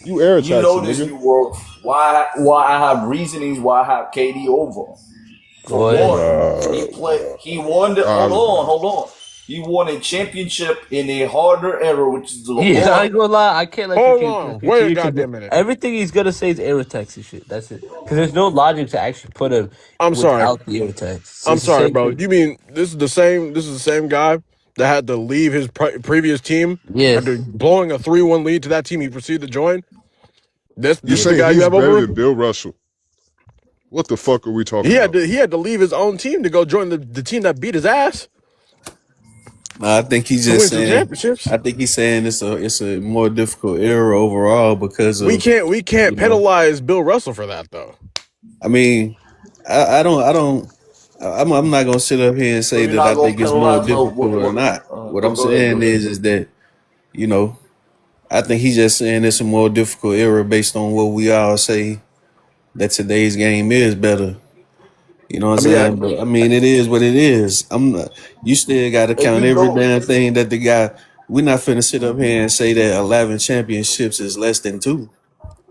You air You taxi, know this nigga. new world. Why I have reasonings why I have KD over. For Go ahead. one, Uh, he won the uh, hold on. He won a championship in a harder era, which is the Yeah, I LeBron. ain't gonna lie. I can't let you Hold on. Wait a continue to. goddamn minute. Everything he's gonna say is air taxi shit. That's it. Because there's no logic to actually put him I'm sorry. without the air tax. I'm It's the sorry, same bro. thing. You mean this is the same guy that had to leave his previous team Yeah, after blowing a 3-1 lead to that team he proceeded to join? you This is the saying guy you he's have better over than him? Bill Russell? What the fuck are we talking about? He had to leave his own team to go join the team that beat his ass. I think he's to just win some saying. championships. I think he's saying it's a more difficult era overall because We of can't penalize Bill Russell for that though. I mean, I don't. I'm not gonna sit up here and So say you're that not I gonna think it's more penalize no. difficult or not. What I'm Go ahead. saying is that you know I think he's just saying it's a more difficult era based on what we all say that today's game is better. You know what I I'm mean, saying? But I mean, it is what it is. I'm not. You still got to And count you every know, damn thing that the guy. We're not finna sit up here and say that 11 championships is less than 2.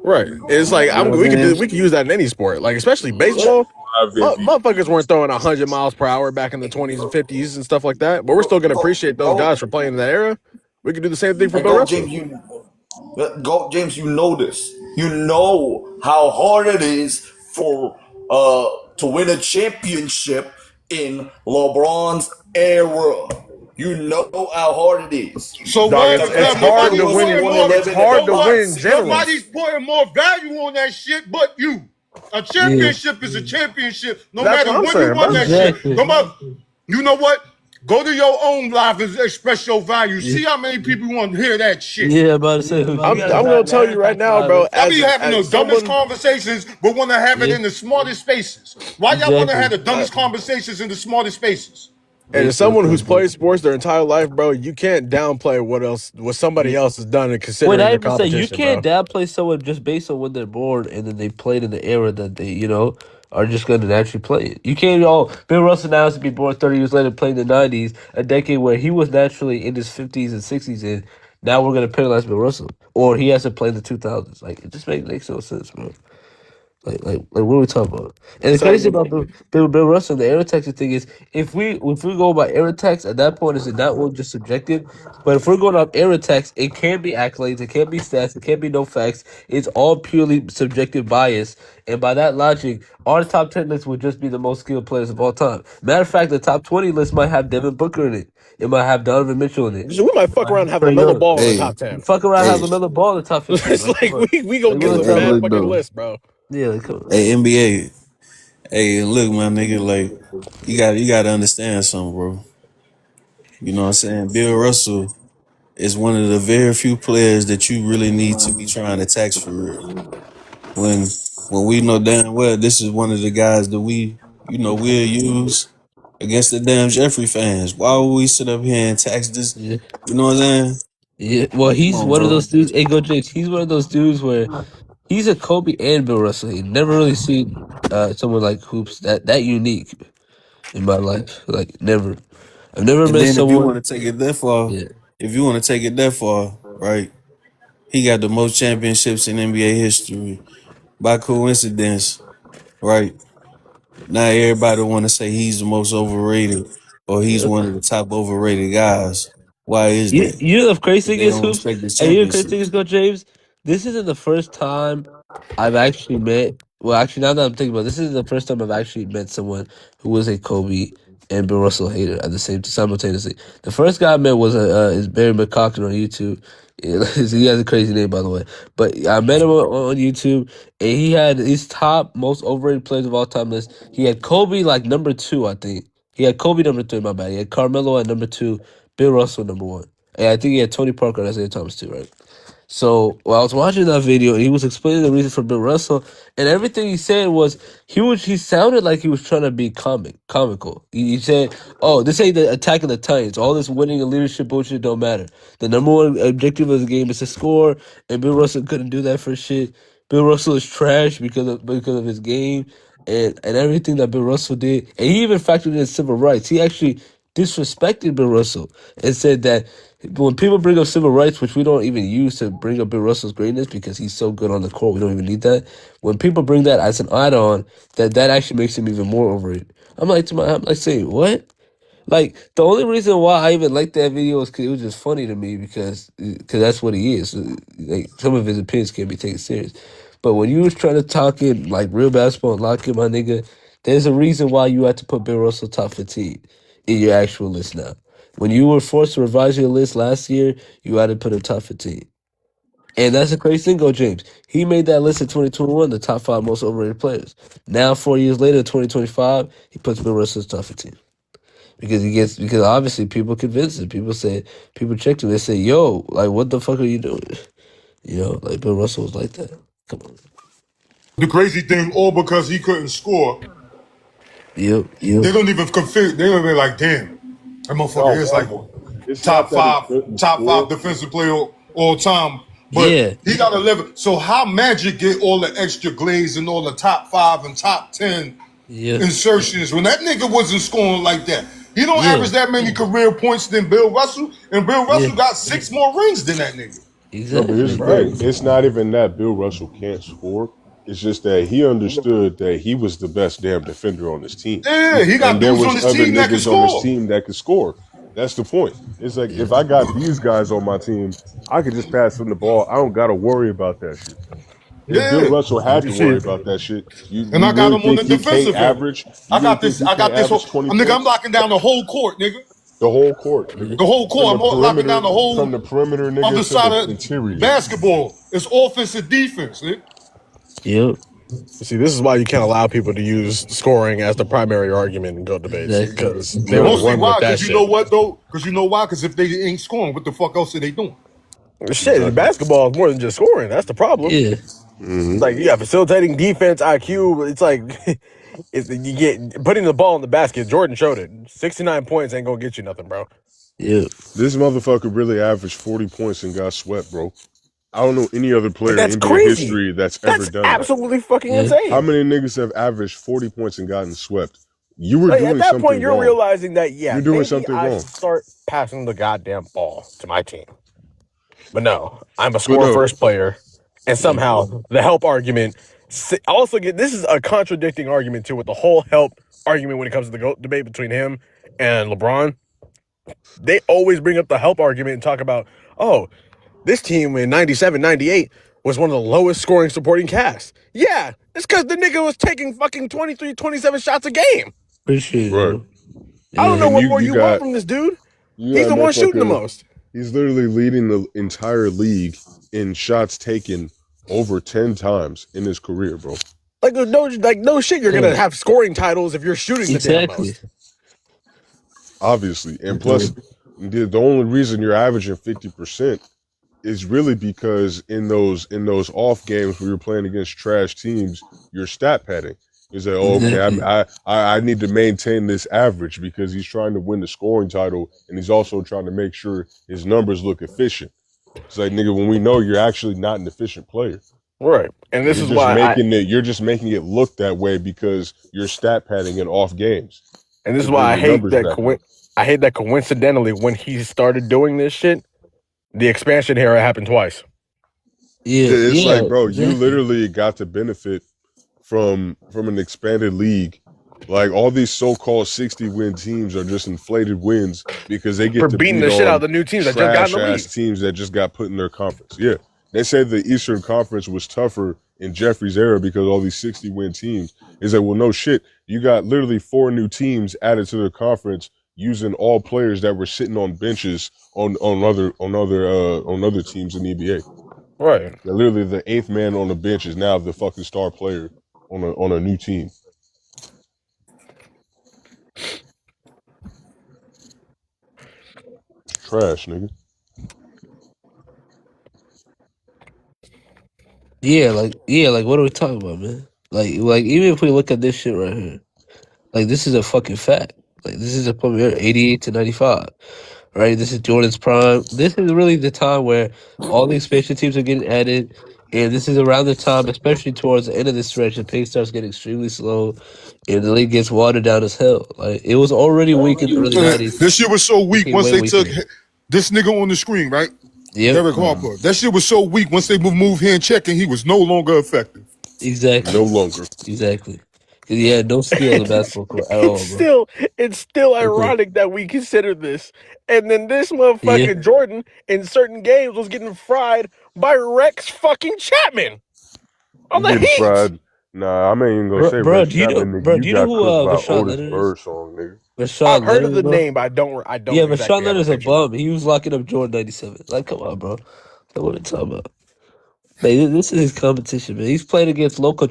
right? It's like You know what I'm we could use that in any sport, like especially yeah, baseball. MVP. Motherfuckers weren't throwing 100 miles per hour back in the 20s and 50s and stuff like that. But we're still gonna appreciate those guys for playing in that era. We could do the same thing for and Bill go Russell. James. James. You know this. You know how hard it is for to win a championship in LeBron's era. You know how hard it is. So Dog, what? To it's have hard Bill to Russell win. won It's 11 hard So to what? win in championships. general. Nobody's putting more value on that shit but you. A Yeah, championship is a championship, no That's matter what I'm when you saying, won bro. that shit. exactly. You know what? Go to your own life and express your value. Yeah, See how many people want to hear that shit. yeah. About to say, you I'm got gonna tell you right now, bro. I be As having the dumbest someone, conversations, but want to have it yeah, in the smartest spaces. Why y'all want to have exactly. the dumbest conversations in the smartest spaces? and as Makes no someone who's sense, bro. played sports their entire life, bro, you can't downplay what somebody Yeah. else has done and Wait, considering I their even say you competition, can't bro. downplay someone just based on when they're born and then they played in the era that they, are just gonna naturally play it. You can't. Oh, Bill Russell now has to be born 30 years later, playing the 90s, a decade where he was naturally in his 50s and 60s, and now we're gonna penalize Bill Russell, or he has to play in the 2000s. Like it just makes no sense, bro. Like what are we talking about? And the crazy So about Bill Russell, the error taxing thing is, if we go by error tax, at that point is it not only just subjective, but if we're going off error tax, it can't be accolades, it can't be stats, it can't be no facts. It's all purely subjective bias, and by that logic, our top 10 list would just be the most skilled players of all time. Matter of fact, the top 20 list might have Devin Booker in it. It might have Donovan Mitchell in it. we might It fuck might around and have have Trae LaMelo Young. Ball in the Hey, top 10. Fuck around, have hey, LaMelo Ball in the top 15. It's Like, come like on. we gonna Like, get what are we the hey, talking best about? look fucking though. list, bro. Yeah, like, come on. Hey, NBA. Hey, look, my nigga. Like, you got to understand something, bro. You know what I'm saying? Bill Russell is one of the very few players that you really need to be trying to tax for real. When we know damn well this is one of the guys that we'll use against the damn Jeffrey fans. Why would we sit up here and tax this? Yeah. You know what I'm saying? Yeah, well, Come he's on, one of bro. those dudes. Hey, go James. He's one of those dudes where he's a Kobe and Bill Russell. He never really seen someone like hoops that unique in my life. Like never. I've never And met then if you someone. want to take it that far, Yeah, right? He got the most championships in NBA history. By coincidence, right? Now everybody want to say he's the most overrated or he's yeah. one of the top overrated guys. Why is You that? you know the crazy Because thing they is don't hoops. respect his And you know the crazy thing is, championships. go James. This isn't the first time I've actually met. Well, actually, now that I'm thinking about it, this is the first time I've actually met someone who was a Kobe and Bill Russell hater at the same simultaneously. The first guy I met was is Barry McCocken on YouTube. Yeah, he has a crazy name, by the way. But I met him on YouTube, and he had his top most overrated players of all time list. He had Kobe like number two, I think. He had Kobe number three, my bad. He had Carmelo at number two, Bill Russell number one. And I think he had Tony Parker and Isaiah Thomas too, right? So I was watching that video and he was explaining the reason for Bill Russell, and everything he said was he sounded like he was trying to be comical. He said, "Oh, this ain't the attacking the Titans. All this winning and leadership bullshit don't matter. The number one objective of the game is to score, and Bill Russell couldn't do that for shit. Bill Russell is trash because of his game and everything that Bill Russell did, and he even factored in civil rights. He actually disrespected Bill Russell and said that when people bring up civil rights, which we don't even use to bring up Bill Russell's greatness because he's so good on the court, we don't even need that. When people bring that as an add-on, that actually makes him even more overrated. I'm like saying what? Like the only reason why I even like that video is because it was just funny to me because that's what he is. Like some of his opinions can't be taken serious. But when you was trying to talk in like real basketball and lock in, my nigga, there's a reason why you had to put Bill Russell top 15 in your actual list now. When you were forced to revise your list last year, you had to put him top 15. And that's the crazy thing, go James. He made that list in 2021, the top five most overrated players. Now, 4 years later, 2025, he puts Bill Russell top 15. because obviously people convince him. People check him. They say, "Yo, like, what the fuck are you doing?" You know, like Bill Russell was like that. Come on. The crazy thing, all because he couldn't score. Yep. They don't even configure. They don't even like, damn, that motherfucker is like top five defensive player all time. But he got 11. So how Magic get all the extra glaze and all the top 5 and top 10 insertions when that nigga wasn't scoring like that? He don't average that many career points than Bill Russell, and Bill Russell got 6 more rings than that nigga. No, but here's the thing. It's not even that Bill Russell can't score. It's just that he understood that he was the best damn defender on his team. Yeah, he got dudes on his team that can score. On his team that could score. That's the point. It's like if I got these guys on my team, I could just pass them the ball. I don't got to worry about that shit. If Bill Russell had to worry about that shit, and I got him on the defensive average. I got this whole. Nigga, I'm locking down the whole court, nigga. The whole court. Nigga. The whole court. I'm locking down the whole from the perimeter, nigga, other side of interior. Basketball. It's offense and defense, nigga. Yep. See, this is why you can't allow people to use scoring as the primary argument in GOAT debates because they will run with that shit. You know what though? Because you know why? Because if they ain't scoring, what the fuck else are they doing? Shit, basketball is more than just scoring. That's the problem. Yeah. Mm-hmm. Like you got facilitating, defense, IQ. It's like you get putting the ball in the basket. Jordan showed it. 69 points ain't gonna get you nothing, bro. Yeah. This motherfucker really averaged 40 points and got swept, bro. I don't know any other player in NBA history that's ever done that. Absolutely fucking insane. How many niggas have averaged 40 points and gotten swept? You were doing something wrong. At that point, you're realizing that, you're doing something wrong. Start passing the goddamn ball to my team. But no, I'm a score-first player, and somehow the help argument also this is a contradicting argument, too, with the whole help argument when it comes to the GOAT debate between him and LeBron. They always bring up the help argument and talk about, this team in 97, 98 was one of the lowest scoring supporting casts. Yeah, it's because the nigga was taking fucking 23, 27 shots a game. Appreciate it. I don't know what more you want from this dude. He's the one shooting the most. He's literally leading the entire league in shots taken over 10 times in his career, bro. Like no shit, you're gonna have scoring titles if you're shooting the damn most. Obviously, and plus, the only reason you're averaging 50%. Is really because in those off games where you're playing against trash teams, you're stat padding. He's like, okay, I need to maintain this average because he's trying to win the scoring title and he's also trying to make sure his numbers look efficient. It's like, nigga, when we know you're actually not an efficient player. Right. And this is why you're just making it look that way because you're stat padding in off games. And this is why I hate that coincidentally when he started doing this shit, the expansion era happened twice. Yeah, it's like, bro, you literally got to benefit from an expanded league. Like all these so-called 60-win teams are just inflated wins because they get to beating the shit out of the new teams that just got in the league. Teams that just got put in their conference. Yeah, they say the Eastern Conference was tougher in Jeffrey's era because all these 60-win teams. Is like, well, no shit. You got literally 4 new teams added to the conference. Using all players that were sitting on benches on other teams in the NBA. Right. Literally, the 8th man on the bench is now the fucking star player on a new team. Trash, nigga. Yeah, like what are we talking about, man? Like even if we look at this shit right here, like this is a fucking fact. Like this is a point 88 to 95, right? This is Jordan's prime. This is really the time where all the expansion teams are getting added, and this is around the time, especially towards the end of this stretch, the pace starts getting extremely slow, and the league gets watered down as hell. Like it was already weak in the early 90s. This shit was so weak once they took this nigga on the screen, right? Yeah, Derek Harper. That shit was so weak once they moved hand checking, he was no longer effective. Exactly. No longer. Exactly. Yeah, no skill in the basketball court at all, bro. It's still ironic that we consider this. And then this motherfucker Jordan in certain games was getting fried by Rex fucking Chapman. On the Heat. Fried. Nah, I'm ain't even gonna say bro, Rex do you Chapman, know, nigga. bro, do you know who Rashawn Leonard Bird song, nigga. I've heard of the name, but I don't. Yeah, Rashawn Leonard's a bum. He was locking up Jordan 97. Like, come on, bro. That's what I'm talking about. Man, this is his competition, man. He's playing against local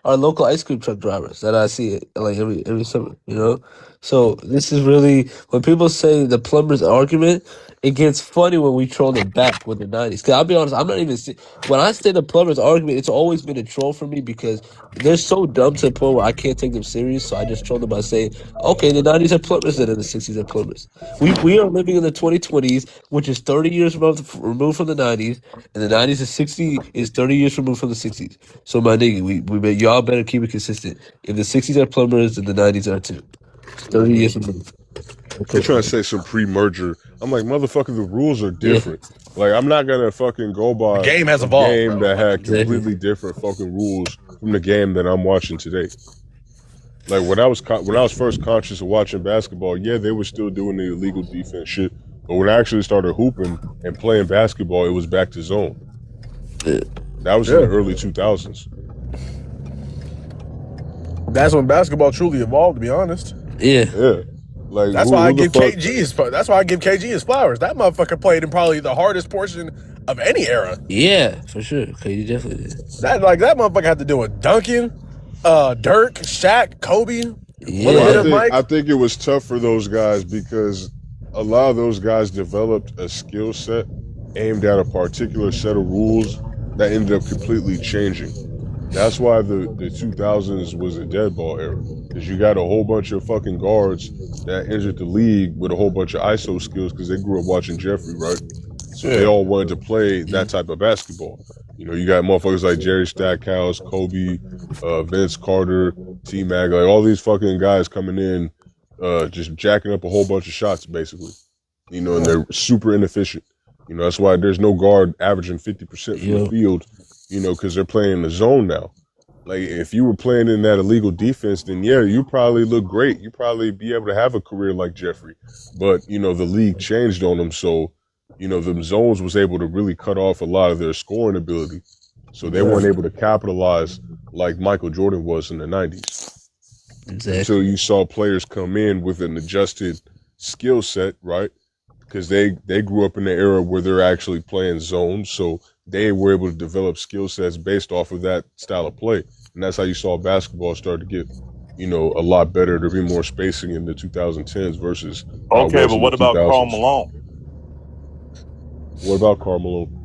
local ice cream truck drivers that I see like every summer, you know? So this is really when people say the plumbers argument, it gets funny when we troll them back with the 90s. Cause I'll be honest, I'm not even when I say the plumbers argument, it's always been a troll for me because they're so dumb to the point where I can't take them serious. So I just troll them by saying, okay, the 90s are plumbers and then the 60s are plumbers. We are living in the 2020s, which is 30 years removed from the 90s, and the 90s is 30 years removed from the 60s. So my nigga, y'all better keep it consistent. If the 60s are plumbers, then the 90s are too. 30 years removed. They're trying to say some pre-merger. I'm like, motherfucker, the rules are different. Yeah. Like, I'm not gonna fucking go by the game has evolved, game that had completely different fucking rules from the game that I'm watching today. Like when I was first conscious of watching basketball, yeah, they were still doing the illegal defense shit. But when I actually started hooping and playing basketball, it was back to zone. That was in the early 2000s. That's when basketball truly evolved, to be honest. Yeah. Like that's why I give KG his flowers. That motherfucker played in probably the hardest portion of any era. Yeah, for sure. KG definitely did. That motherfucker had to do with Duncan, Dirk, Shaq, Kobe. Yeah. I think it was tough for those guys because a lot of those guys developed a skill set aimed at a particular set of rules that ended up completely changing. That's why the 2000s was a dead ball era, because you got a whole bunch of fucking guards that entered the league with a whole bunch of ISO skills because they grew up watching Jeffrey, right? So they all wanted to play that type of basketball. You know, you got motherfuckers like Jerry Stackhouse, Kobe, Vince Carter, T-Mac, like all these fucking guys coming in, just jacking up a whole bunch of shots, basically. You know, and they're super inefficient. You know, that's why there's no guard averaging 50% from the field, you know, because they're playing in the zone now. Like, if you were playing in that illegal defense, then yeah, you probably look great. You probably be able to have a career like Jeffrey. But, you know, the league changed on them, so, you know, the zones was able to really cut off a lot of their scoring ability. So they weren't able to capitalize like Michael Jordan was in the 90s. Exactly. Until you saw players come in with an adjusted skill set, right? Because they grew up in the era where they're actually playing zones, so they were able to develop skill sets based off of that style of play. And that's how you saw basketball start to get, you know, a lot better. There be more spacing in the 2010s versus... Okay, but what about Karl Malone? What about Karl Malone?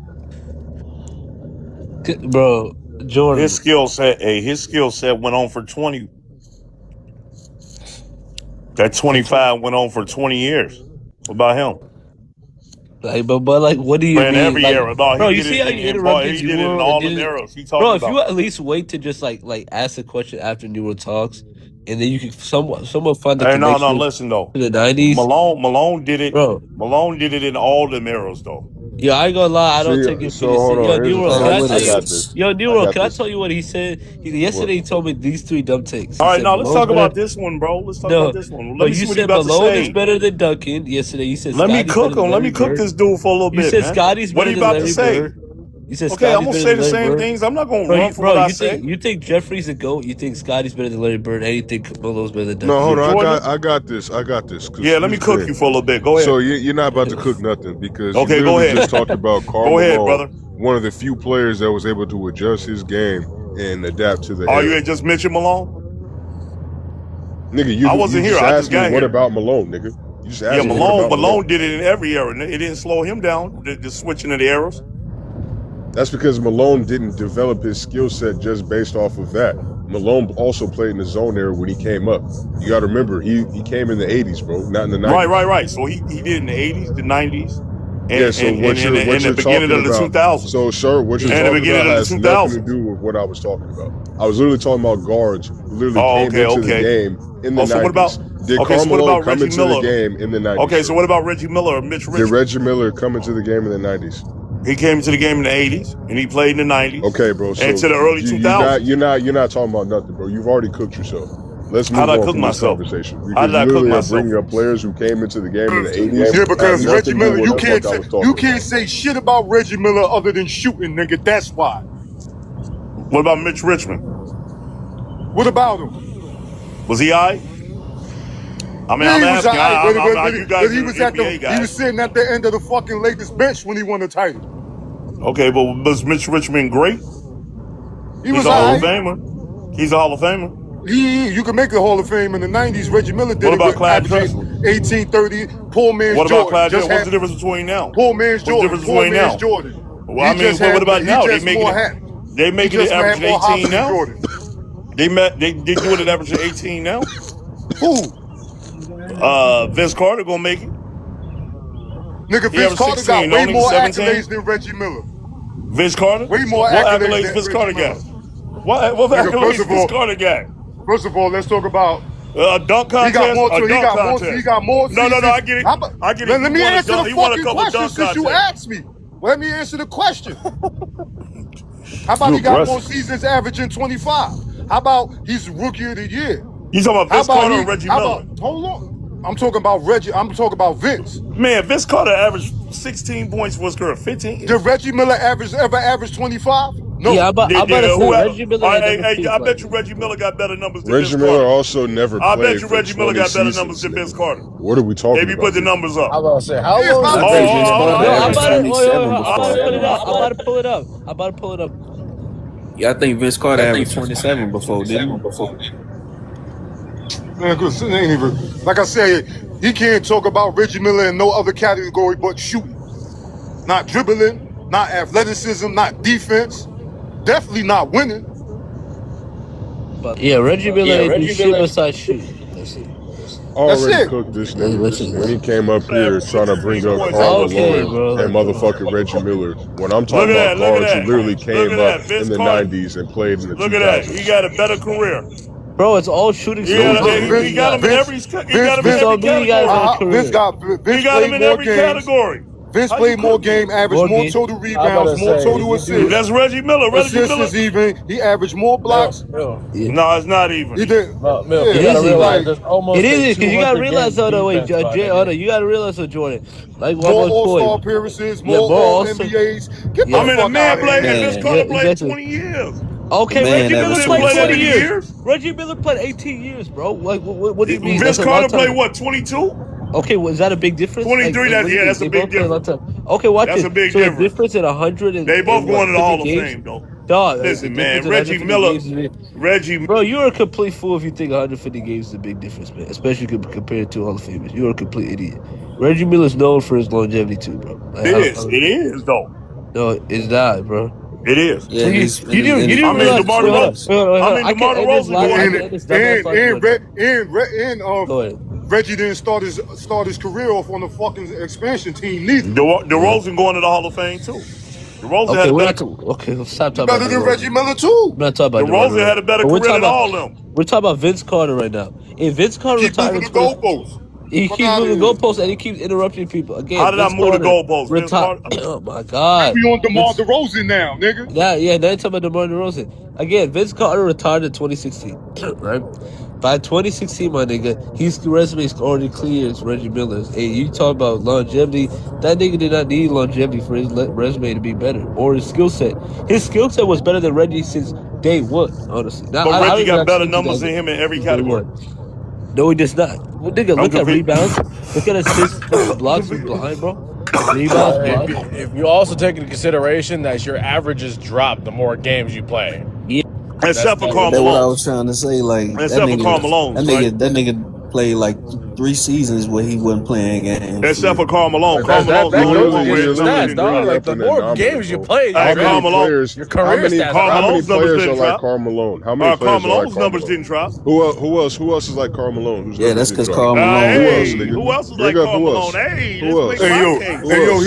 Bro, Jordan. His skill set went on for 20. That 25 went on for 20 years. What about him? Like, but like, what do you mean? Every like, era. No, bro, you see how you interrupted He did it in all the eras. He talked bro, about. if you at least wait to just like ask a question after New World talks, and then you can somewhat find the connection. No, listen though. To the 90s. Malone did it. Bro. Malone did it in all the eras though. Yeah, I ain't gonna lie. I don't take it seriously. Yo, New World, can I tell you what he said? Yesterday he told me these three dumb takes. All right, now let's talk about this one, bro. Let's talk about this one. Let me see what you about Malone is better than Duncan. Yesterday you said. Let me cook him. Let me cook this dude for a little bit. You said Scottie's better than Larry Bird. You said okay, I'm gonna say the same things. I'm not gonna run from what I say. You think Jeffrey's a GOAT? You think Scottie's better than Larry Bird? And you think Malone's better than Duncan? No, hold on. I got this. Yeah, let me cook you for a little bit. Go ahead. So you're not about to cook nothing because okay, you go ahead. Just talked about Karl Go ahead, brother. One of the few players that was able to adjust his game and adapt to the. Oh, you ain't just mentioned Malone? Nigga, I wasn't here. I just got here. What about Malone, nigga? You just asked me Malone did it in every era. It didn't slow him down. The switching of the eras. That's because Malone didn't develop his skill set just based off of that. Malone also played in the zone era when he came up. You got to remember, he came in the 80s, bro, not in the 90s. Right. So he did in the 80s, the 90s, and, so and the beginning of the 2000s. So, sir, what you're talking about has nothing to do with what I was talking about. I was literally talking about guards who literally came into the game in the 90s. So what about, did Karl Malone come into the game in the 90s? Okay, so what about Reggie Miller or Mitch Richmond? Did Reggie Miller come into the game in the 90s? He came into the game in the 80s, and he played in the 90s. Okay, bro. So and to the early 2000s. You're not talking about nothing, bro. You've already cooked yourself. Let's move on from this conversation. How did I cook myself? Bringing up players who came into the game in the 80s. Yeah, because Reggie Miller, you can't say shit about Reggie Miller other than shooting, nigga. That's why. What about Mitch Richmond? What about him? Was he all right? I mean, I'm asking. You guys he was he was sitting at the end of the fucking Lakers bench when he won the title. Okay, but was Mitch Richmond great? He's a Hall of Famer. He's a Hall of Famer. You can make the Hall of Fame in the 90s. Reggie Miller did What it about with Clyde averaging Drexler? 1830. Poor man's What about Jordan. Clyde Drexler? What's the difference between now? Poor man's What's the Jordan. difference Poor between man's now? Jordan. Well, I mean, what about now? They making it averaging 18 now. Jordan. They doing it averaging 18 now. Who? Vince Carter gonna make it. Nigga, Vince Carter 16, got way more 17? Accolades than Reggie Miller. Vince Carter? Way more accolades Vince Carter got? What accolades Vince Carter got? First of all, let's talk about dunk contest. He got more. No, I get it. I get it. Let me answer the fucking question since you asked me. Let me answer the question. How about he got more seasons averaging 25? How about he's rookie of the year? You talking about Vince Carter or Reggie Miller? Hold on. I'm talking about Reggie. I'm talking about Vince. Man, Vince Carter averaged 16 points for his career. 15. Did Reggie Miller ever average 25? No. Yeah, I'm about to say Reggie Miller. I bet you Reggie Miller got better numbers than Vince Carter. Reggie Miller also never played. I bet you Reggie Miller got better numbers than Vince Carter. What are we talking about? Maybe put the numbers up. I was about to say, how long I'm about to pull it up. Yeah, I think Vince Carter averaged 27 before, didn't he? Man, cause it ain't even, like I said, he can't talk about Reggie Miller in no other category but shooting. Not dribbling, not athleticism, not defense, definitely not winning. But yeah, Reggie Miller ain't shit besides shooting. That's it. Already cooked this nigga. When he came up here trying to bring up Karl Malone and motherfucking Reggie Miller. When I'm talking about guards who literally came up in the 90s and played in the 2000s. Look at that. He got a better career. Bro, it's all shooting. He got him in every category. Vince played more game, averaged more total rebounds, more total assists. That's Reggie Miller. Assists is even. He averaged more blocks. No, it's not even. He did. It is because you gotta realize though. Wait, Jay, you gotta realize though, Jordan. Like more All-Star appearances, more All-NBAs. I mean, the man played. Vince Carter played 20 years. Okay, Reggie Miller played 20 years. Reggie Miller played 18 years, bro. Like, what do you mean? Vince Carter played what? 22. Okay, was that a big difference? 23. That's a big difference. Okay, watch this. That's a big difference. The difference in 100 and they both going to the Hall of Fame, though. Dog, listen, man, Reggie Miller. Bro, you're a complete fool if you think 150 games is a big difference, man. Especially compared to Hall of Famers. You're a complete idiot. Reggie Miller's known for his longevity too, bro. Like, it is, though. No, it's not, bro. It is. Yeah, you didn't realize. DeMar DeRozan. Reggie didn't start his career off on the fucking expansion team neither. DeRozan going to the Hall of Fame too. DeRozan had a better. Okay, stop talking better than Reggie Miller too. I'm not talking about DeRozan had a better career than all of them. We're talking about Vince Carter right now. If Vince Carter retired, the goalposts. He keeps moving the goalposts and he keeps interrupting people. Again, how did I move the goalposts? Oh my God! We on DeMar DeRozan now, nigga. Yeah, now you're talking about DeMar DeRozan. Again, Vince Carter retired in 2016, right? By 2016, my nigga, his resume is already clear as Reggie Miller's. And you talk about longevity. That nigga did not need longevity for his resume to be better, or his skill set. His skill set was better than Reggie since day one, honestly. Now, but Reggie got better numbers than him in every category. No, he does not. Well, nigga, look at rebounds. Look at assists, blocks, he's blind, bro. Rebounds, blocks. If you also take into consideration that your averages drop the more games you play. Yeah. Except for Karl Malone. That's what I was trying to say. Like, except for Karl Malone. That nigga played like 3 seasons where he wasn't playing games. Except for Karl Malone. That goes against stats, dog. Like, the more games you play, your career stats. How many players are like Karl Malone? How many players Karl Malone's numbers didn't drop. Who else is like Karl Malone? Yeah, that's because Karl Malone. Who else is like Karl Malone? Hey,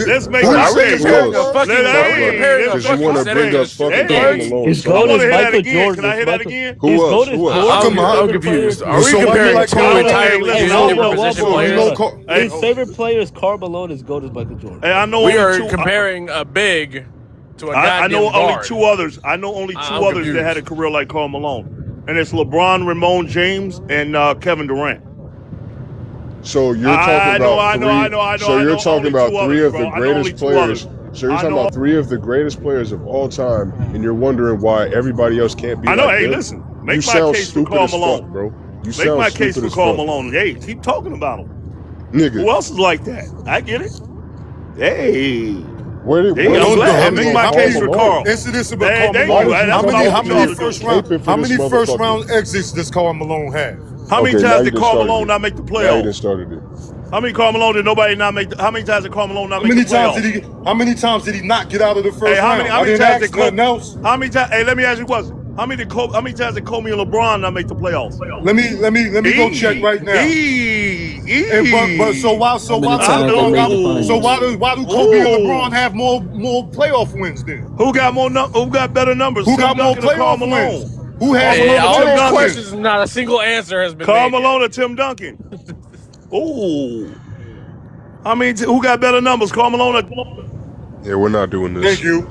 let's make my case. Because you want to bring up fucking Karl Malone. His goal is Michael Jordan. Can I hear that again? Who else? I'm confused. Are we comparing two entirely different position players? His favorite player is Karl Malone. His goal is Michael Jordan. Hey, I know we are comparing a big to a goddamn I know guard. only two others. I know only two others that had a career like Karl Malone, and it's LeBron, Ramon James, and Kevin Durant. So you're talking about three of the greatest players. So you're talking about 3 of the greatest players of all time, and you're wondering why everybody else can't be. I know. Like hey, them? listen. Make you my case for Karl Malone, fuck, bro. Make my case for Karl Malone. Hey, keep talking about him. Nigga. Who else is like that? I get it. Hey. There you go. I'm glad. Make my case for Carl. Incidents about There Karl you Malone. go. That's what I want y'all to do. How many first round exits does Karl Malone have? How many times did Karl Malone not make the Now you done playoffs? started it. How many Karl Malone did nobody not make? How many times did Karl Malone not make the playoffs? How many times did he not get out of the first Hey, round? how many times did nothing else. How many times? Hey, let me ask you a question. How many times did Kobe and LeBron not make the playoffs? Let me go check right now. But so why do Kobe and LeBron have more playoff wins then? Who got better numbers? Who got more playoff wins? Who has all these questions? Not a single answer has been Karl made. Malone or Tim Duncan? Ooh. Who got better numbers? Karl Malone or... Yeah, we're not doing this. Thank you.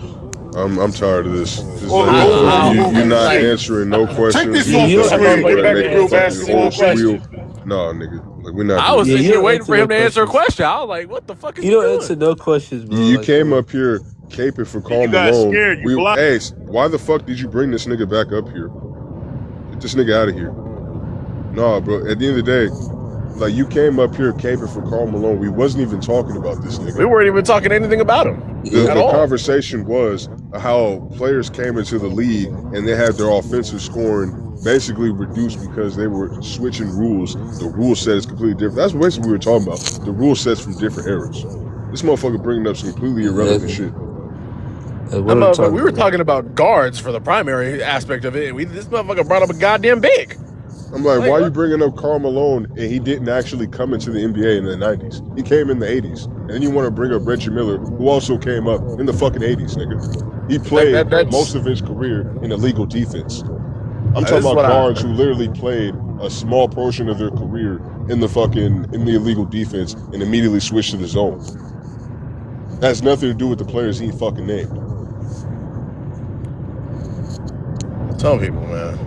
I'm tired of this. You're not answering no questions. Take this off the screen. Get back to real basketball questions. No, nigga. Like, we're not. I was sitting here waiting for him to answer a question. I was like, what the fuck is he doing? You don't answer no questions, bro. You came up here caping for Karl Malone. Scared. Hey, why the fuck did you bring this nigga back up here? Get this nigga out of here. Nah, bro. At the end of the day, like, you came up here caping for Karl Malone. We wasn't even talking about this nigga. We weren't even talking anything about him. The conversation was how players came into the league and they had their offensive scoring basically reduced because they were switching rules. The rule set is completely different. That's basically what we were talking about. The rule sets from different eras. This motherfucker bringing up some completely irrelevant shit. We were talking about guards for the primary aspect of it. This motherfucker brought up a goddamn big. I'm like, why are you bringing up Karl Malone and he didn't actually come into the NBA in the 90s? He came in the 80s. And then you want to bring up Reggie Miller, who also came up in the fucking 80s, nigga. He played most of his career in illegal defense. I'm talking about guards who literally played a small portion of their career in the illegal defense and immediately switched to the zone. That has nothing to do with the players he fucking named. Tell people, man.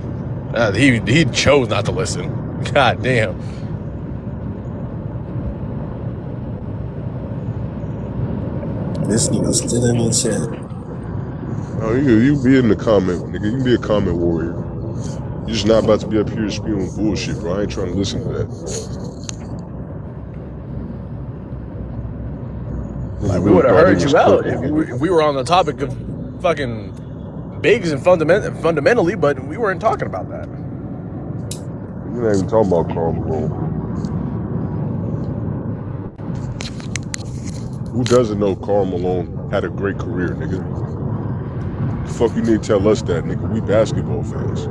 He chose not to listen. God damn. This nigga's still in the chat. Oh, you be in the comment, nigga. You can be a comment warrior. You're just not about to be up here spewing bullshit, bro. I ain't trying to listen to that. Like, we would have heard you out if we were on the topic of fucking bigs and fundamentally, but we weren't talking about that. We're not even talking about Karl Malone. Who doesn't know Karl Malone had a great career, nigga? The fuck you need to tell us that, nigga? We basketball fans.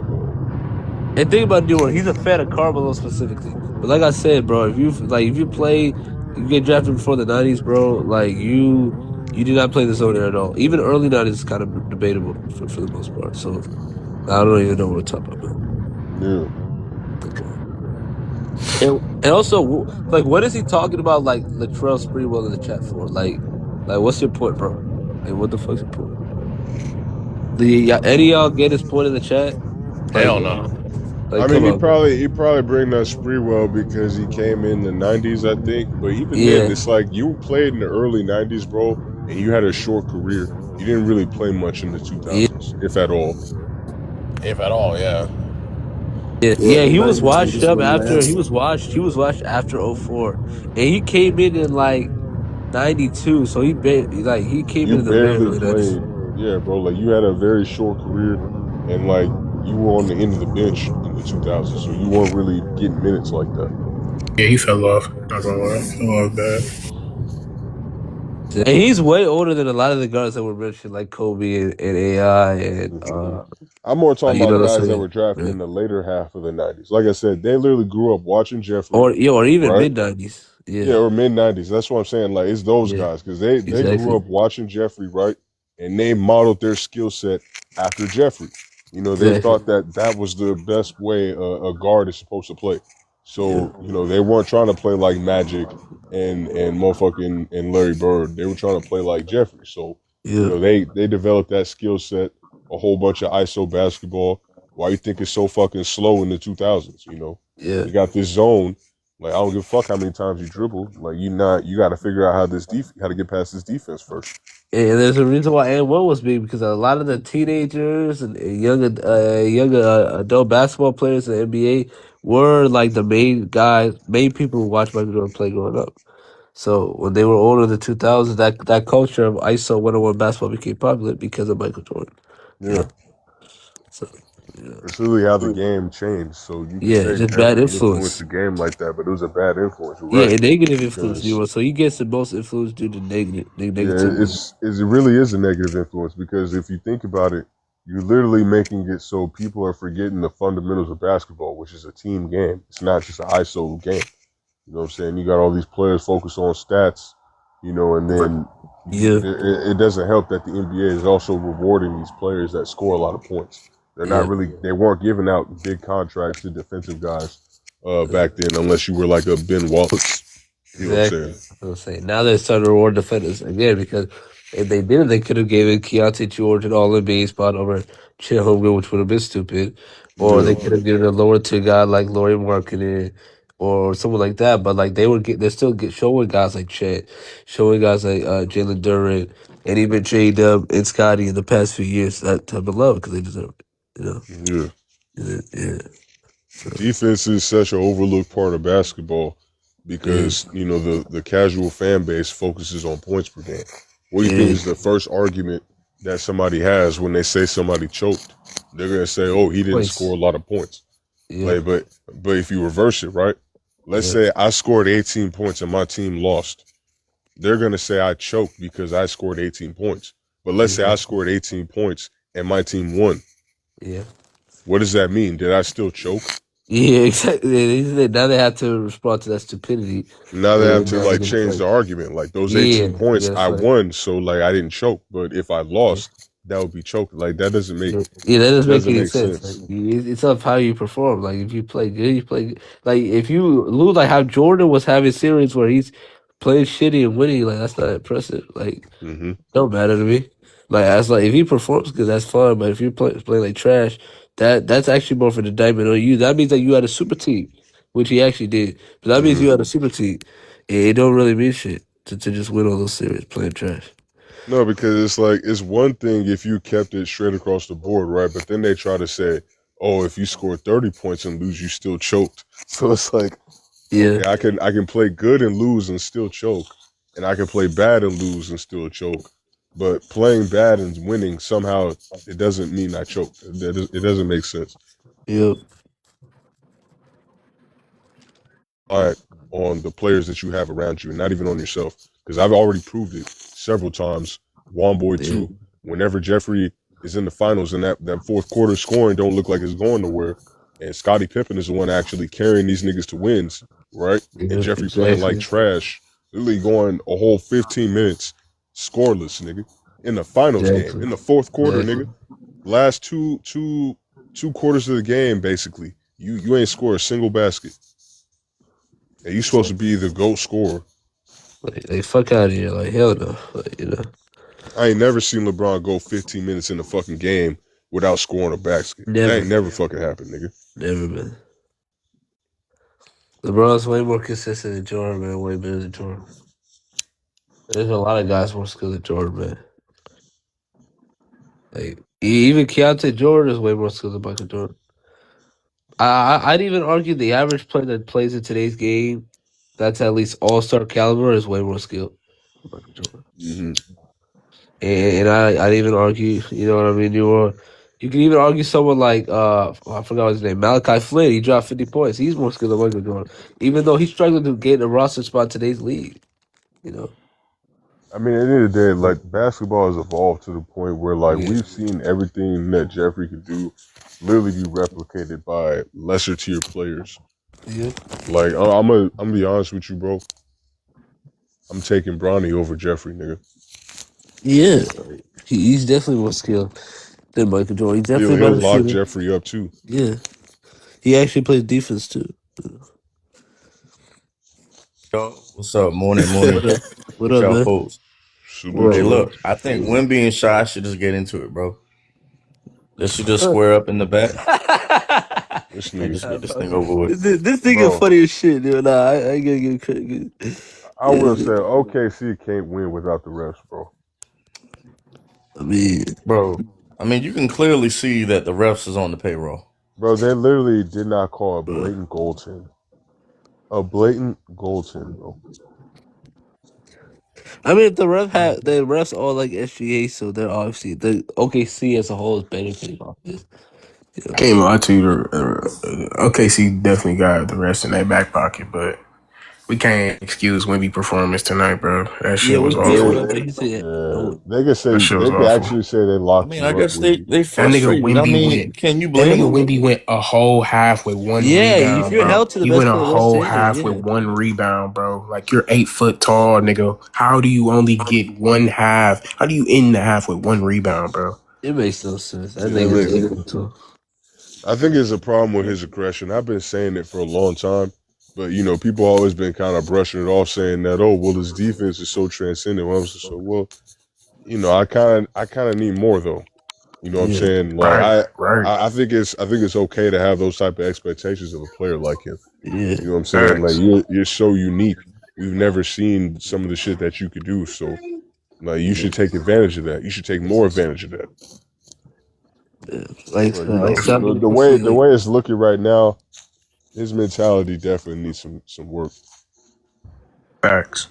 And think about doing. He's a fan of Karl Malone specifically. But like I said, bro, if you get drafted before the 90s, bro, like you did not play the zone there at all. Even early 90s is kind of debatable for the most part. So I don't even know what we're talking about. Yeah. And also, like, what is he talking about, like, Latrell Sprewell in the chat for? Like, what's your point, bro? Like, what the fuck's your point? Any of y'all get his point in the chat? Hell no. Like, I mean, he probably bring up Sprewell because he came in the 90s, I think. But even then, it's like you played in the early 90s, bro, and you had a short career. You didn't really play much in the 2000s, if at all. If at all, yeah. Yeah, he was washed up after he was washed after 04. And he came in like 92, so he came in the barely played. Yeah, bro, like you had a very short career and like you were on the end of the bench in the 2000s, so you weren't really getting minutes like that. Yeah, he fell off. Not gonna lie. Fell off bad. And he's way older than a lot of the guys that were mentioned, like Kobe and AI and I'm more talking about guys that were drafted in the later half of the 90s. Like I said, they literally grew up watching Jeffrey. Or even mid-90s. Yeah, or mid-90s. That's what I'm saying. Like, it's those guys. Because they grew up watching Jeffrey, right? And they modeled their skill set after Jeffrey. You know, they thought that was the best way a guard is supposed to play. So, you know, they weren't trying to play like Magic and motherfucking and Larry Bird. They were trying to play like Jeffrey. So, you know, they developed that skill set. A whole bunch of ISO basketball. Why you think it's so fucking slow in the 2000s? You know, you got this zone. Like, I don't give a fuck how many times you dribble. Like, you got to figure out how to get past this defense first. And there's a reason why N1 was big, because a lot of the teenagers and young adult basketball players in the NBA were like the main people who watched Michael Jordan play growing up. So when they were older in the 2000s, that culture of ISO 101 basketball became popular because of Michael Jordan. Yeah. So, you know. It's really how the game changed. So you could Yeah, say just bad Jordan influenced influence. the game like that, but it was a bad influence, Yeah, right? a negative influence. Because So he gets the most influence due to yeah, negativity. it really is a negative influence because if you think about it, you're literally making it so people are forgetting the fundamentals of basketball, which is a team game. It's not just an ISO game. You know what I'm saying? You got all these players focused on stats, and then Yeah. it doesn't help that the NBA is also rewarding these players that score a lot of points. They weren't giving out big contracts to defensive guys back then unless you were like a Ben Wallace. You know what I'm Exactly. saying? I'm saying now they're starting to reward defenders again because if they didn't, they could have given Keontae George an All NBA spot over Chet Holmgren, which would have been stupid, or Yeah. they could have given a lower tier guy like Laurie Markkinen or someone like that. But like they're still showing guys like Chet, showing guys like Jalen Duren, and even J Dub and Scottie in the past few years that type of love because they deserve it. You know. Yeah. Yeah. So, Defense is such an overlooked part of basketball because, the casual fan base focuses on points per game. What do you think is the first argument that somebody has when they say somebody choked? They're going to say, oh, he didn't score a lot of points. Yeah. Like, but if you reverse it, right? Let's say I scored 18 points and my team lost. They're going to say I choked because I scored 18 points. But let's say I scored 18 points and my team won. Yeah. What does that mean? Did I still choke? Yeah, exactly. Now they have to respond to that stupidity. Now they have to change the argument. Like those 18 points, I won, so I didn't choke. But if I lost, that would be choke. Like that doesn't make that doesn't make any sense. Like, it's up how you perform. Like if you play good, you play good. Like if you lose, like how Jordan was having series where he's playing shitty and winning, like that's not impressive. Like don't matter to me. Like that's like if he performs good, that's fine. But if you play like trash, that's actually more of an indictment on you. That means that you had a super team, which he actually did. But that means you had a super team. It don't really mean shit to just win all those series playing trash. No, because it's one thing if you kept it straight across the board, right? But then they try to say, oh, if you scored 30 points and lose, you still choked. So it's like, okay, I can play good and lose and still choke, and I can play bad and lose and still choke. But playing bad and winning somehow it doesn't mean I choked. It doesn't make sense. Yep. On the players that you have around you, and not even on yourself, because I've already proved it several times. Womboy too. Whenever Jeffrey is in the finals and that fourth quarter scoring don't look like it's going nowhere, and Scottie Pippen is the one actually carrying these niggas to wins, right? And Jeffrey playing like trash, literally going a whole 15 minutes scoreless, nigga, in the finals game, in the fourth quarter, nigga. Last two quarters of the game, basically, you ain't score a single basket. And you supposed to be the GOAT scorer. Like fuck out of here. Like hell no. Like, I ain't never seen LeBron go 15 minutes in a fucking game without scoring a basket. Never. That ain't never fucking happened, nigga. Never been. LeBron's way more consistent than Jordan, man. Way better than Jordan. There's a lot of guys more skilled than Jordan, man. Like even Keontae Jordan is way more skilled than Michael Jordan. I'd even argue the average player that plays in today's game, that's at least all-star caliber, is way more skilled than Michael Jordan. Mm-hmm. And I'd even argue, you know what I mean? You can even argue someone like I forgot his name, Malachi Flynn. He dropped 50 points. He's more skilled than Michael Jordan, even though he's struggling to get a roster spot in today's league. You know. I mean, at the end of the day, like basketball has evolved to the point where we've seen everything that Jeffrey could do literally be replicated by lesser tier players. Yeah. Like I'm gonna be honest with you, bro. I'm taking Bronny over Jeffrey, nigga. Yeah, he's definitely more skilled than Michael Jordan. He's definitely he'll lock Jeffrey up too. Yeah, he actually plays defense too. Yo, what's up? Morning. What up, man? Folks? Hey, look, I think Wemby and Shy should just get into it, bro. They should just square up in the back. This nigga, just get this thing over with. This nigga funny as shit, dude. Nah, I ain't gonna give credit. I will say OKC can't win without the refs, bro. I mean, you can clearly see that the refs is on the payroll. Bro, they literally did not call a blatant goaltend. A blatant goaltend, bro. I mean, if the refs all like SGA, so they're obviously the OKC as a whole is benefiting off this. I can't lie to you. OKC definitely got the rest in their back pocket, but we can't excuse Wemby performance tonight, bro. That Yeah, shit was what awful. up? He said, oh, They could That say shit was they could awful. actually say they I locked mean, you I up, guess they Wimby. That nigga frustrated. I Wemby mean, went. can you That blame nigga him? Wemby went a whole half with one yeah, if rebound, you're bro. held to the He best went a player, best whole standard, half with yeah. one rebound, bro. Like you're 8 foot tall, nigga. How do you only get one half? How do you end the half with one rebound, bro? It makes no sense. That Yeah, nigga's look, able to. I think it's a problem with his aggression. I've been saying it for a long time, but people always been kind of brushing it off, saying that, oh, well, his defense is so transcendent. Well, I was just so well, I kind of need more though. You know what I'm Yeah, saying? Like Right, I, right. I, I think it's okay to have those type of expectations of a player like him. yeah. You know what I'm saying? Like Facts. you're so unique. We've never seen some of the shit that you could do. So like you should take advantage of that. You should take more advantage of that. Like, But the way obviously, the like, way it's looking right now, his mentality definitely needs some work. Facts.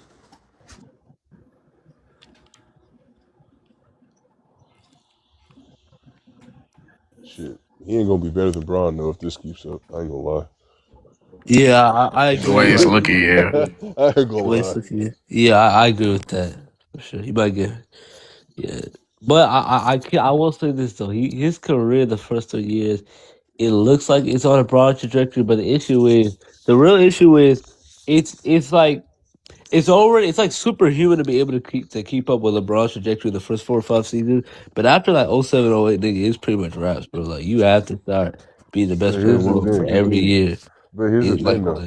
Shit, he ain't gonna be better than Braun though if this keeps up. I ain't gonna lie. yeah, I The agree. way it's Like, looking, yeah. I ain't gonna wait, lie. yeah, I agree with that for sure. He might get, yeah, but I will say this though. His career, the first 2 years, it looks like it's on a broad trajectory. But the real issue is, it's like it's like superhuman to be able to keep up with LeBron's trajectory the first 4 or 5 seasons. But after like 07, 08, nigga, it's pretty much raps, bro. Like you have to start being the But best player in here's the the world for thing. every year. But here's the It's thing like, though.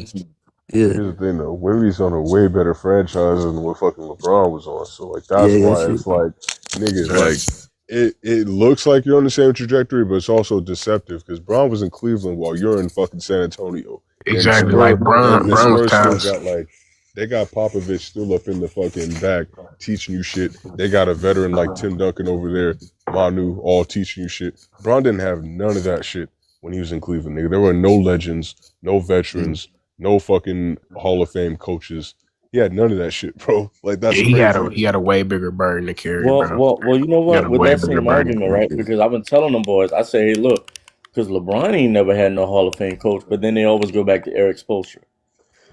yeah, Here's the thing though. Wemby's on a way better franchise than what fucking LeBron was on. So like yeah, that's yeah, why shit. it's like nigga, like Facts. it looks like you're on the same trajectory, but it's also deceptive because Braun was in Cleveland while you're in fucking San Antonio. And Exactly. Like the Bron was Spurs still past. got like they got Popovich still up in the fucking back teaching you shit. They got a veteran like Tim Duncan over there, Manu, all teaching you shit. Braun didn't have none of that shit when he was in Cleveland, nigga. There were no legends, no veterans, no fucking Hall of Fame coaches. He had none of that shit, bro. Like that's Yeah, crazy. he had a way bigger burden to carry, Well, bro. well, well. You know He had what? a With way that bigger same burden argument, to right? carry. Because I've been telling them boys, I say, hey, look, because LeBron ain't never had no Hall of Fame coach, but then they always go back to Eric Spoelstra.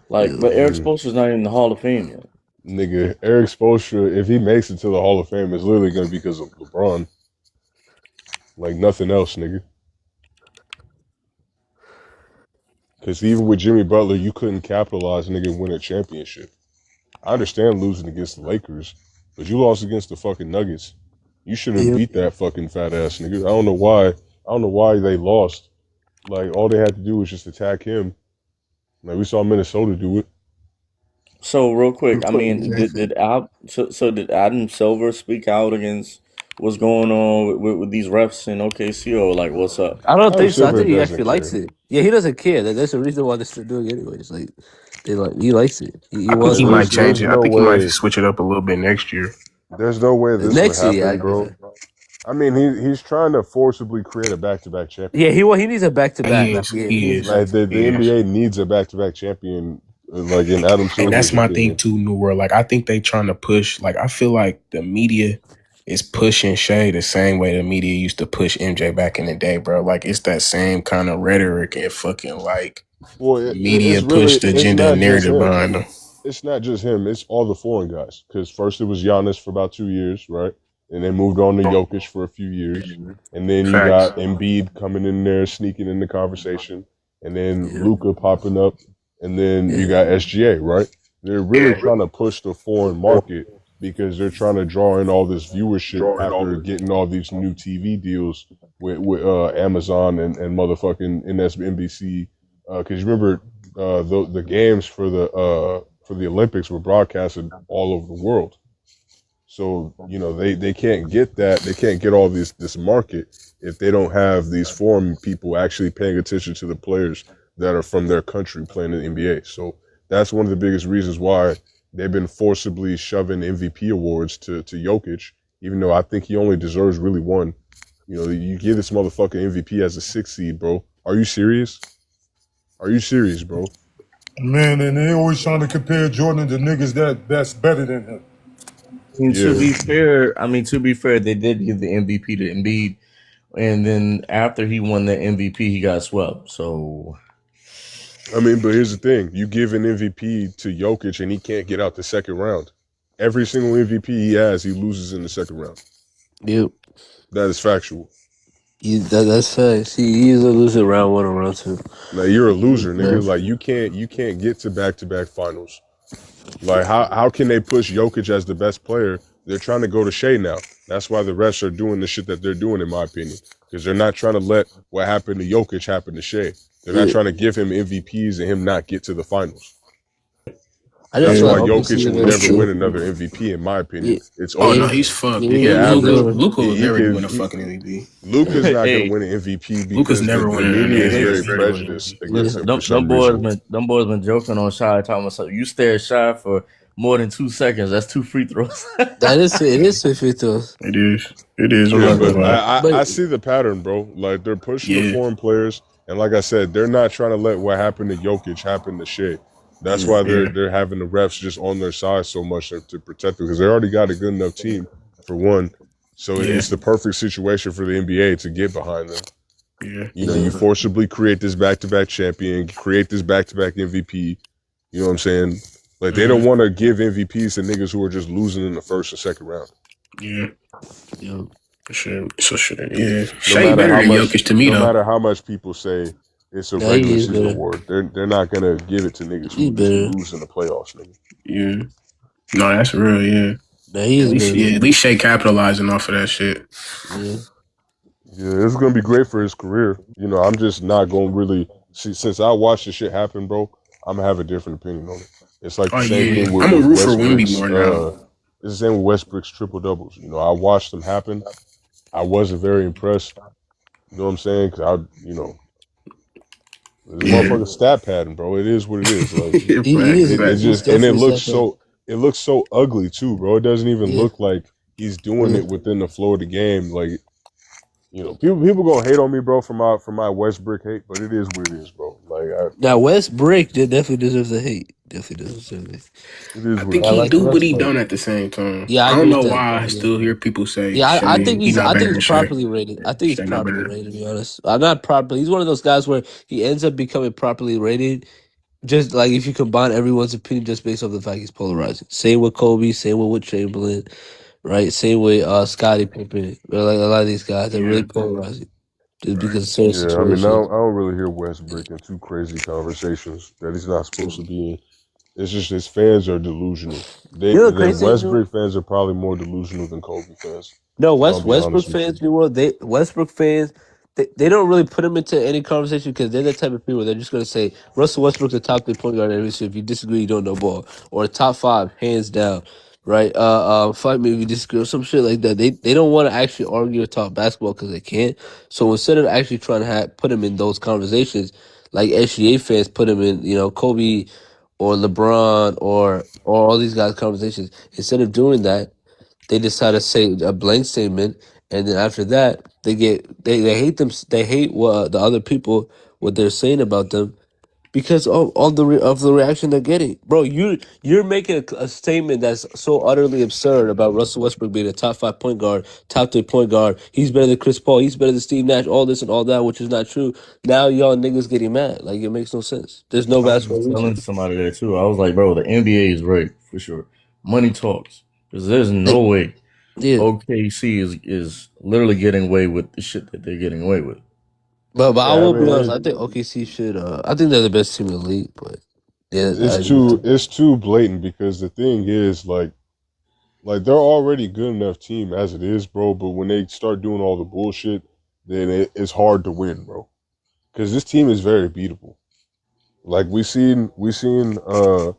Like, but Eric Spoelstra's not even in the Hall of Fame yet. Nigga, Eric Spoelstra, if he makes it to the Hall of Fame, it's literally gonna be because of LeBron. Like nothing else, nigga. Because even with Jimmy Butler, you couldn't capitalize, nigga, and win a championship. I understand losing against the Lakers, but you lost against the fucking Nuggets. You should have Yep. beat that fucking fat ass nigga. I don't know why. I don't know why they lost. Like all they had to do was just attack him. Like we saw Minnesota do it. So real quick, I mean, did Adam Silver speak out against what's going on with these refs in OKC, or like what's up? I don't Adam think so. I Silver think he actually doesn't likes care. it. Yeah, he doesn't care. That's the reason why they're still doing it anyways. Like he likes it. He I think wants he Bro, might to change there's it. I no think he might way. switch it up a little bit next year. There's no way this would next year. Yeah, I happen, agree with bro. that. I mean, he's trying to forcibly create a back-to-back Yeah, championship. he needs a back to back. He Like is. yeah, he He needs a is. back Like to the He is. NBA needs a back-to-back champion, like in Adam And that's Silver's my thing opinion. too, New World. Like I think they trying to push. Like I feel like the media is pushing Shea the same way the media used to push MJ back in the day, bro. Like it's that same kind of rhetoric and fucking like Well, media it's push really the it's agenda not and just narrative him. behind them. It's not just him. It's all the foreign guys. Because first it was Giannis for about 2 years, right? And then moved on to Jokic for a few years. And then you Facts. got Embiid coming in there, sneaking in the conversation. And then yeah, Luca popping up. And then you yeah, got SGA, right? They're really trying to push the foreign market because they're trying to draw in all this viewership after getting all these new TV deals with Amazon and motherfucking NBC. Because you remember the games for the Olympics were broadcasted all over the world. So they can't get that. They can't get all this market if they don't have these foreign people actually paying attention to the players that are from their country playing in the NBA. So that's one of the biggest reasons why they've been forcibly shoving MVP awards to Jokic, even though I think he only deserves really one. You give this motherfucker MVP as a 6 seed, bro. Are you serious? Are you serious, bro? Man, and they always trying to compare Jordan to niggas that's better than him. To be fair, they did give the MVP to Embiid, and then after he won the MVP, he got swept. So, I mean, but here's the thing: you give an MVP to Jokic, and he can't get out the second round. Every single MVP he has, he loses in the second round. Yep, that is factual. That's facts. He is a loser round 1 or round 2. Now you're a loser, nigga. Like you can't get to back finals. Like how can they push Jokic as the best player? They're trying to go to Shea now. That's why the refs are doing the shit that they're doing, in my opinion, because they're not trying to let what happened to Jokic happen to Shea. They're not trying to give him MVPs and him not get to the finals. That's why Jokic will never win another MVP, in my opinion. It's over. Oh no, he's fucked. Luka will never win a fucking MVP. Luka's not gonna win an MVP because the media is very prejudiced against him. Them boys been joking on Shy, talking about something. You stare at Shy for more than 2 seconds. That's 2 free throws. It is 2 free throws. It is. Yeah, but I see the pattern, bro. Like they're pushing the foreign players, and like I said, they're not trying to let what happened to Jokic happen to Shea. That's why they're having the refs just on their side so much to protect them, because they already got a good enough team for one. So it's the perfect situation for the NBA to get behind them. Yeah. You know, you forcibly create this back-to-back champion, create this back-to-back MVP. You know what I'm saying? Like they don't want to give MVPs to niggas who are just losing in the first and second round. Yeah. For sure. So sure. Yeah. Shea better than Jokic to me, though. No matter how much people say it's a regular season award, they're not gonna give it to niggas who lose in the playoffs, nigga. Yeah. No, that's real. Yeah. At least Shea capitalizing off of that shit. Yeah, it's gonna be great for his career. You know, I'm just not gonna really see, since I watched this shit happen, bro. I'm gonna have a different opinion on it. It's like the same thing with I'm a root for Wemby more now. It's the same with Westbrook's triple doubles. You know, I watched them happen. I wasn't very impressed. You know what I'm saying? Because this motherfucking stat pattern, bro. It is what it is. Like, it looks so ugly too, bro. It doesn't even look like he's doing it within the flow of the game. Like, you know, people gonna hate on me, bro, for my Westbrook hate, but it is what it is, bro. Like, now Westbrook definitely deserves the hate. Definitely deserves it. I think he do, but he don't at the same time. Yeah, I don't know why I still hear people say. Yeah, I think he's properly rated. I think he's properly rated, to be honest. I'm not properly. He's one of those guys where he ends up becoming properly rated. Just like if you combine everyone's opinion just based off the fact he's polarizing. Same with Kobe, same with Chamberlain, right? Same with Scottie Pippen. Like a lot of these guys are really polarizing. Just because of certain situations. I mean, I don't really hear Westbrook in too crazy conversations that he's not supposed to be in. It's just his fans are delusional. Westbrook fans are probably more delusional than Kobe fans. No, Westbrook fans, Westbrook fans, they don't really put him into any conversation because they're the type of people they're just going to say Russell Westbrook's the top 3 point guard in history. If you disagree, you don't know ball, or top 5 hands down, right? Fight me if you disagree, or some shit like that. They don't want to actually argue or talk basketball because they can't. So instead of actually trying to put him in those conversations, like SGA fans put him in, Kobe or LeBron or all these guys' conversations. Instead of doing that, they decide to say a blank statement, and then after that, they hate them. They hate what the other people, what they're saying about them, because of the reaction they're getting. Bro, you're making a statement that's so utterly absurd about Russell Westbrook being a top 5 point guard, top 3 point guard. He's better than Chris Paul. He's better than Steve Nash. All this and all that, which is not true. Now y'all niggas getting mad. Like, it makes no sense. There's no basketball. I was telling somebody there too. I was like, bro, the NBA is right for sure. Money talks, because there's no way OKC is literally getting away with the shit that they're getting away with. But I will be honest. I think OKC should. I think they're the best team in the league. But it's too blatant, because the thing is, like they're already a good enough team as it is, bro. But when they start doing all the bullshit, then it's hard to win, bro. Because this team is very beatable. Like we seen the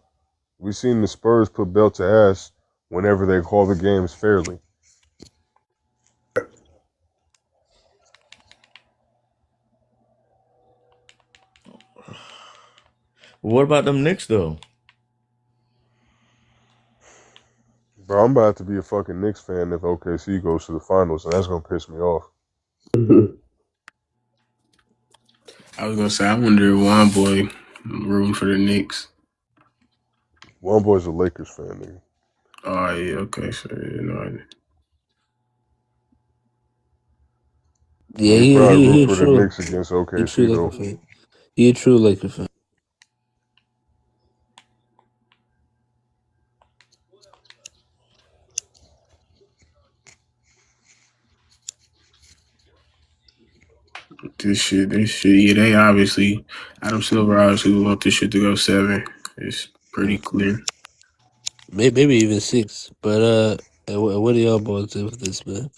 Spurs put belt to ass whenever they call the games fairly. What about them Knicks, though? Bro, I'm about to be a fucking Knicks fan if OKC goes to the finals, and that's gonna piss me off. I was gonna say, I wonder if Juan Boy rooting for the Knicks. Juan Boy's a Lakers fan, nigga. Oh yeah, okay. So Yeah, He he probably he root he a for the true. Knicks against He a true OKC Laker though. fan. He a true Laker fan. this shit. Yeah, they obviously Adam Silver obviously want this shit to go 7. It's pretty clear. Maybe even 6. But what do y'all boys do with this, man?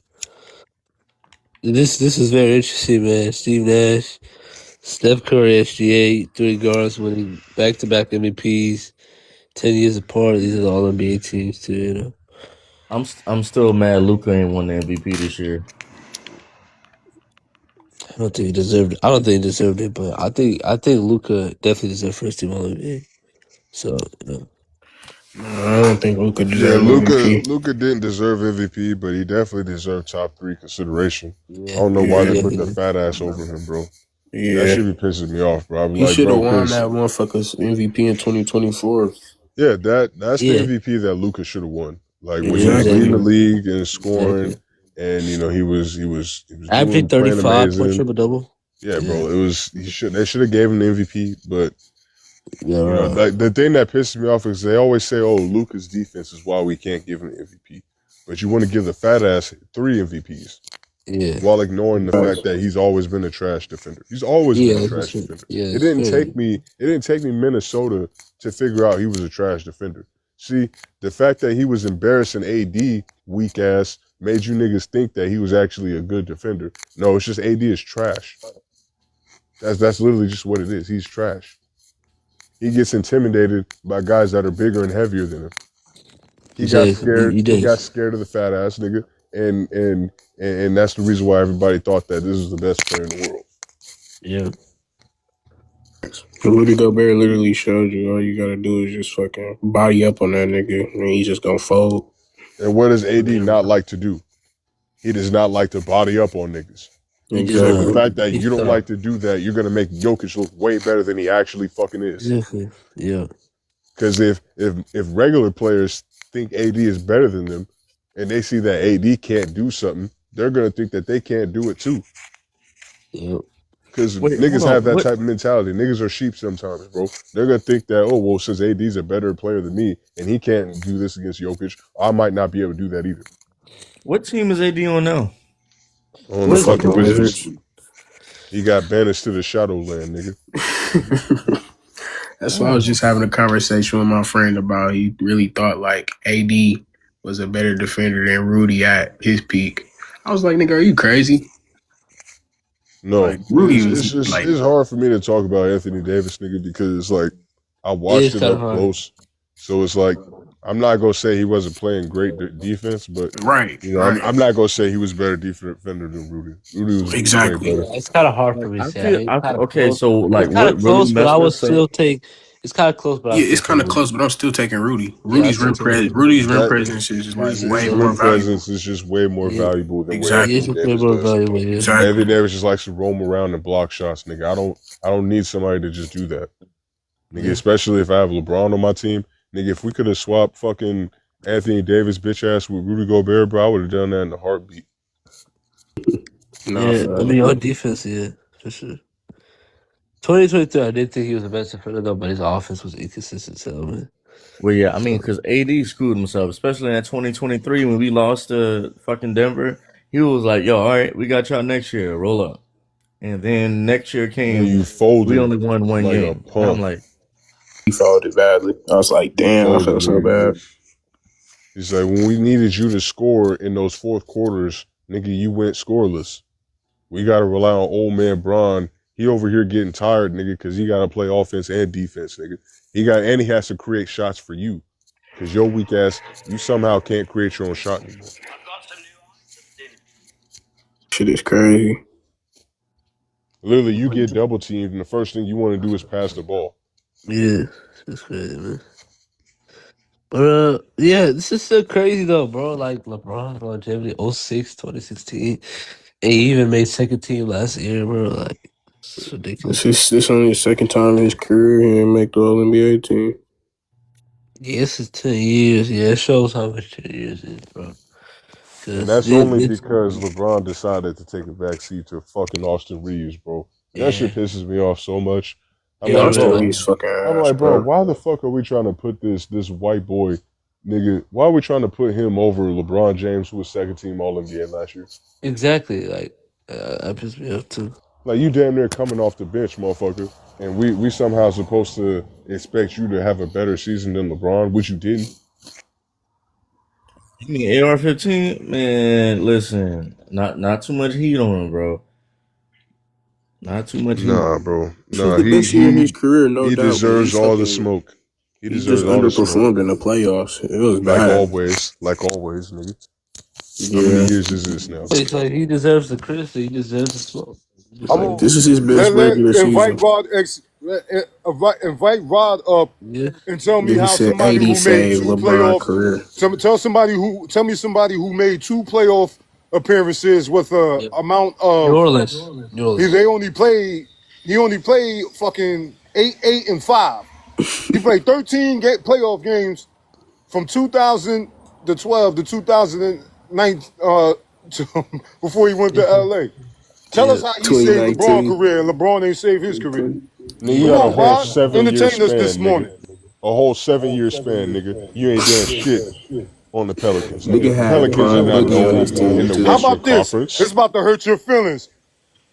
This is very interesting, man. Steve Nash, Steph Curry, SGA, 3 guards winning back-to-back MVPs, 10 years apart. These are the All NBA teams too. You know, I'm still mad Luka ain't won the MVP this year. I don't think he deserved it. I don't think he deserved it, but I think Luka definitely deserved first team All NBA. So you know. I don't think Luka Yeah, deserved MVP. Luka didn't deserve MVP, but he definitely deserved top 3 consideration. I Yeah, don't know why they yeah, put the fat ass over him, bro. That Yeah, should be pissing me off, bro. I'm he like, should have bro, won because that motherfucker's MVP in 2024. yeah, that's the yeah, MVP that Luka should have won. Like when he was leading the Exactly. league and scoring, exactly. and you know he was Averaging playing 35 point amazing. triple double. Yeah, Yeah, bro. They should have gave him the MVP, but yeah, you know right. the thing that pisses me off is they always say, "Oh, Luka's defense is why we can't give him the MVP," but you want to give the fat ass 3 MVPs Yeah, while ignoring the fact that he's always been a trash defender. He's always been yeah, a like you trash said. defender. Yeah, It it's didn't take crazy. me Minnesota to figure out he was a trash defender. See, the fact that he was embarrassing AD weak ass made you niggas think that he was actually a good defender. No, it's just AD is trash. That's literally just what it is. He's trash. He gets intimidated by guys that are bigger and heavier than him. He got Exactly. scared. You He did. got scared of the fat ass nigga, and that's the reason why everybody thought that this was the best player in the world. Yeah. Rudy Gobert literally showed you all you gotta do is just fucking body up on that nigga, and he's just gonna fold. And what does AD not like to do? He does not like to body up on niggas. He does So the not. Exactly. fact that He's you don't tough. like to do that, you're gonna make Jokic look way better than he actually fucking is. Exactly. Yeah. Because if regular players think AD is better than them, and they see that AD can't do something, they're gonna think that they can't do it too. Yeah. Because Wait, hold niggas on. have that What? type of mentality. Niggas are sheep sometimes, bro. They're gonna think that, oh well, since AD's a better player than me and he can't do this against Jokic, I might not be able to do that either. What team is AD on now? On the The Wizards, fucking fucking bro. Wizards, Wizards. he got banished to the Shadowland, nigga. That's why I was just having a conversation with my friend about. He really thought like AD was a better defender than Rudy at his peak. I was like, nigga, are you crazy? No, Like Rudy was like, it's hard for me to talk about Anthony Davis, nigga, because it's like I It watched is it kind of up hard. close. So it's like I'm not gonna say he wasn't playing great defense, but right, you know right, I'm not gonna say he was better defender than Rudy. Rudy was way exactly. better. Yeah, it's kind of hard for Like me to I say. I feel. mean, it's kind of Okay. close. So like, It's kind of what really close, but I messed would us up? still take. It's kind of close, but I Yeah, still it's take kind of Rudy. close, but I'm still taking Rudy. Yeah, I Rudy's still rim take Rudy. That presence is like way his more rim valuable. presence is just way more Yeah, valuable than what he Exactly, is Anthony just way Davis more does. evaluated. Anthony exactly. Davis just likes to roam around and block shots, nigga. I don't need somebody to just do that. Nigga, Yeah. especially if I have LeBron on my team. Nigga, if we could have swapped fucking Anthony Davis bitch ass with Rudy Gobert, bro, I would have done that in a heartbeat. No, Yeah, I for mean, on defense, yeah, for sure. 2023, I did think he was the best defender though, but his offense was inconsistent. So, man. Well, yeah, I mean, So, because AD screwed himself, especially in that 2023 when we lost to fucking Denver. He was like, "Yo, all right, we got y'all next year. Roll up." And then next year And then came, you we folded only won one like a game. And I'm punk. like, he folded badly. I was like, You damn, I folded, felt so nigga. bad. He's like, when we needed you to score in those fourth quarters, nigga, you went scoreless. We got to rely on old man Bron. He over here getting tired, nigga, because he got to play offense and defense, nigga. And he has to create shots for you, because your weak ass, you somehow can't create your own shot anymore. Shit is crazy. Literally, you get double teamed, and the first thing you want to do is pass the ball. yeah, it's crazy, man. But yeah, this is so crazy though, bro. Like LeBron longevity 06, 2016. And he even made second team last year, bro. Like, it's ridiculous. This only the second time in his career he didn't make the All NBA team. Yeah, this is 10 years. Yeah, it shows how much 10 years is, bro. And that's only because LeBron decided to take a backseat to fucking Austin Reeves, bro. And that shit pisses me off so much. I'm like, Austin bro, Reeves fucking ass, bro, bro. why the fuck are we trying to put this white boy nigga? Why are we trying to put him over LeBron James, who was second team All NBA last year? Exactly, like that pissed me off too. Like you damn near coming off the bench, motherfucker, and we somehow supposed to expect you to have a better season than LeBron, which you didn't. You mean AR-15? Man, listen, not too much heat on him, bro. Not too much heat. Nah, bro. Nah, the best year in his career, no he doubt. Deserves all the smoke. He deserves all the smoke. He just underperformed in the playoffs. It was bad. Like always, nigga. Yeah. How many years is this now? It's like he deserves the criticism. He deserves the smoke. Like, this is his best regular season. Invite Rod up and tell me how somebody who made two playoff. Tell me somebody who made two playoff appearances with a amount of New Orleans. He only played fucking 8 and 5. He played 13 playoff games from 2012 to 2009 before he went to LA. Tell us how he saved LeBron's career and LeBron ain't saved his career. Nigga, you got a whole 7-year span, this morning. A whole 7-year span, nigga. You ain't done shit on the Pelicans. Nigga Pelicans are not known in the How about this? Conference. It's about to hurt your feelings.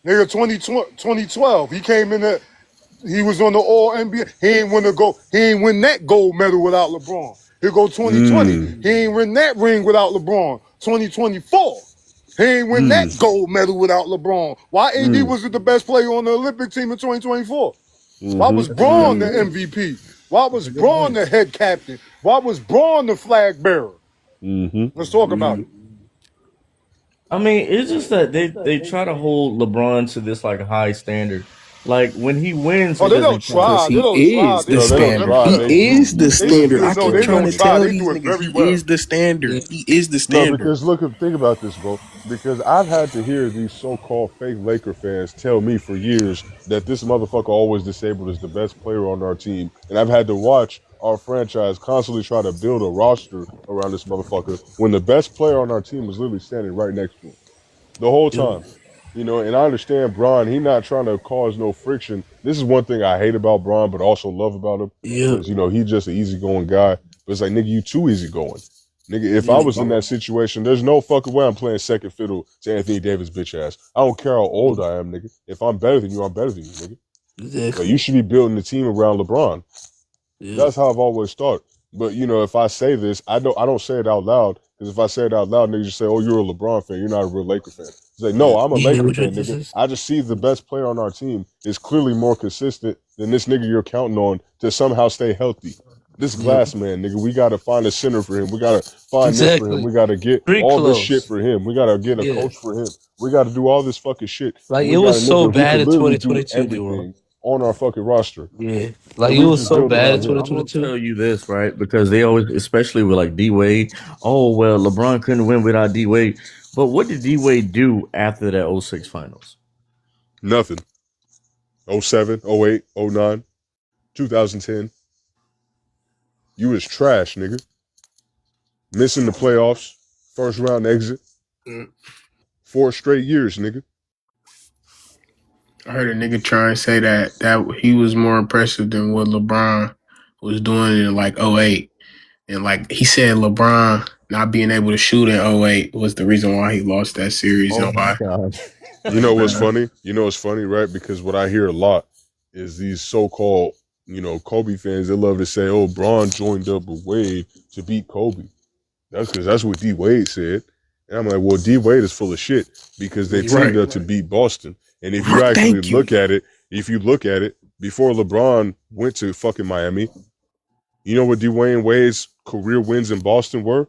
Nigga, 2012, he came in there, he was on the All NBA. He ain't win that gold medal without LeBron. Here go 2020. He ain't win that ring without LeBron. 2024. He ain't win that gold medal without LeBron. Why AD wasn't the best player on the Olympic team in 2024? Why was Braun the MVP? Why was Braun the head captain? Why was Braun the flag bearer? Let's talk about it. I mean, it's just that they try to hold LeBron to this like high standard. Like when he wins, they don't try. He is the standard. He is the standard. I keep trying to tell these niggas he is the standard. He is the standard. No, because think about this, bro. Because I've had to hear these so-called fake Laker fans tell me for years that this motherfucker always disabled is the best player on our team, and I've had to watch our franchise constantly try to build a roster around this motherfucker when the best player on our team was literally standing right next to him the whole time. You know, and I understand Bron, he not trying to cause no friction. This is one thing I hate about Bron, but also love about him. Because, you know, he's just an easygoing guy. But it's like, nigga, you too easygoing. Nigga, if I was in that situation, there's no fucking way I'm playing second fiddle to Anthony Davis' bitch ass. I don't care how old I am, nigga. If I'm better than you, I'm better than you, nigga. Exactly. But you should be building the team around LeBron. That's how I've always thought. But, you know, if I say this, I don't say it out loud. Because if I say it out loud, niggas just say, oh, you're a LeBron fan. You're not a real Laker fan. It's like, no, I'm a Laker fan, nigga. I just see the best player on our team is clearly more consistent than this nigga you're counting on to somehow stay healthy. This glass man, nigga, we got to find a center for him. We got to find this for him. We got to get all this shit for him. We got to get a coach for him. We got to do all this fucking shit. Like, it was so bad in 2022, on our fucking roster. Yeah. Like, it was so bad in 2022. I'm going to tell you this, right? Because they always, especially with like D-Wade, oh, well, LeBron couldn't win without D-Wade. But what did D-Wade do after that 06 finals? Nothing. 07, 08, 09, 2010. You was trash, nigga. Missing the playoffs. First round exit. 4 straight years, nigga. I heard a nigga try and say that he was more impressive than what LeBron was doing in like 08. And like he said LeBron not being able to shoot in 08 was the reason why he lost that series. Oh my God. You know what's funny? You know what's funny, right? Because what I hear a lot is these so-called, you know, Kobe fans, they love to say, oh, Bron joined up with Wade to beat Kobe. That's because that's what D-Wade said. And I'm like, well, D-Wade is full of shit because they teamed up to beat Boston. And if you actually look at it, before LeBron went to fucking Miami, you know what Dwayne Wade's career wins in Boston were?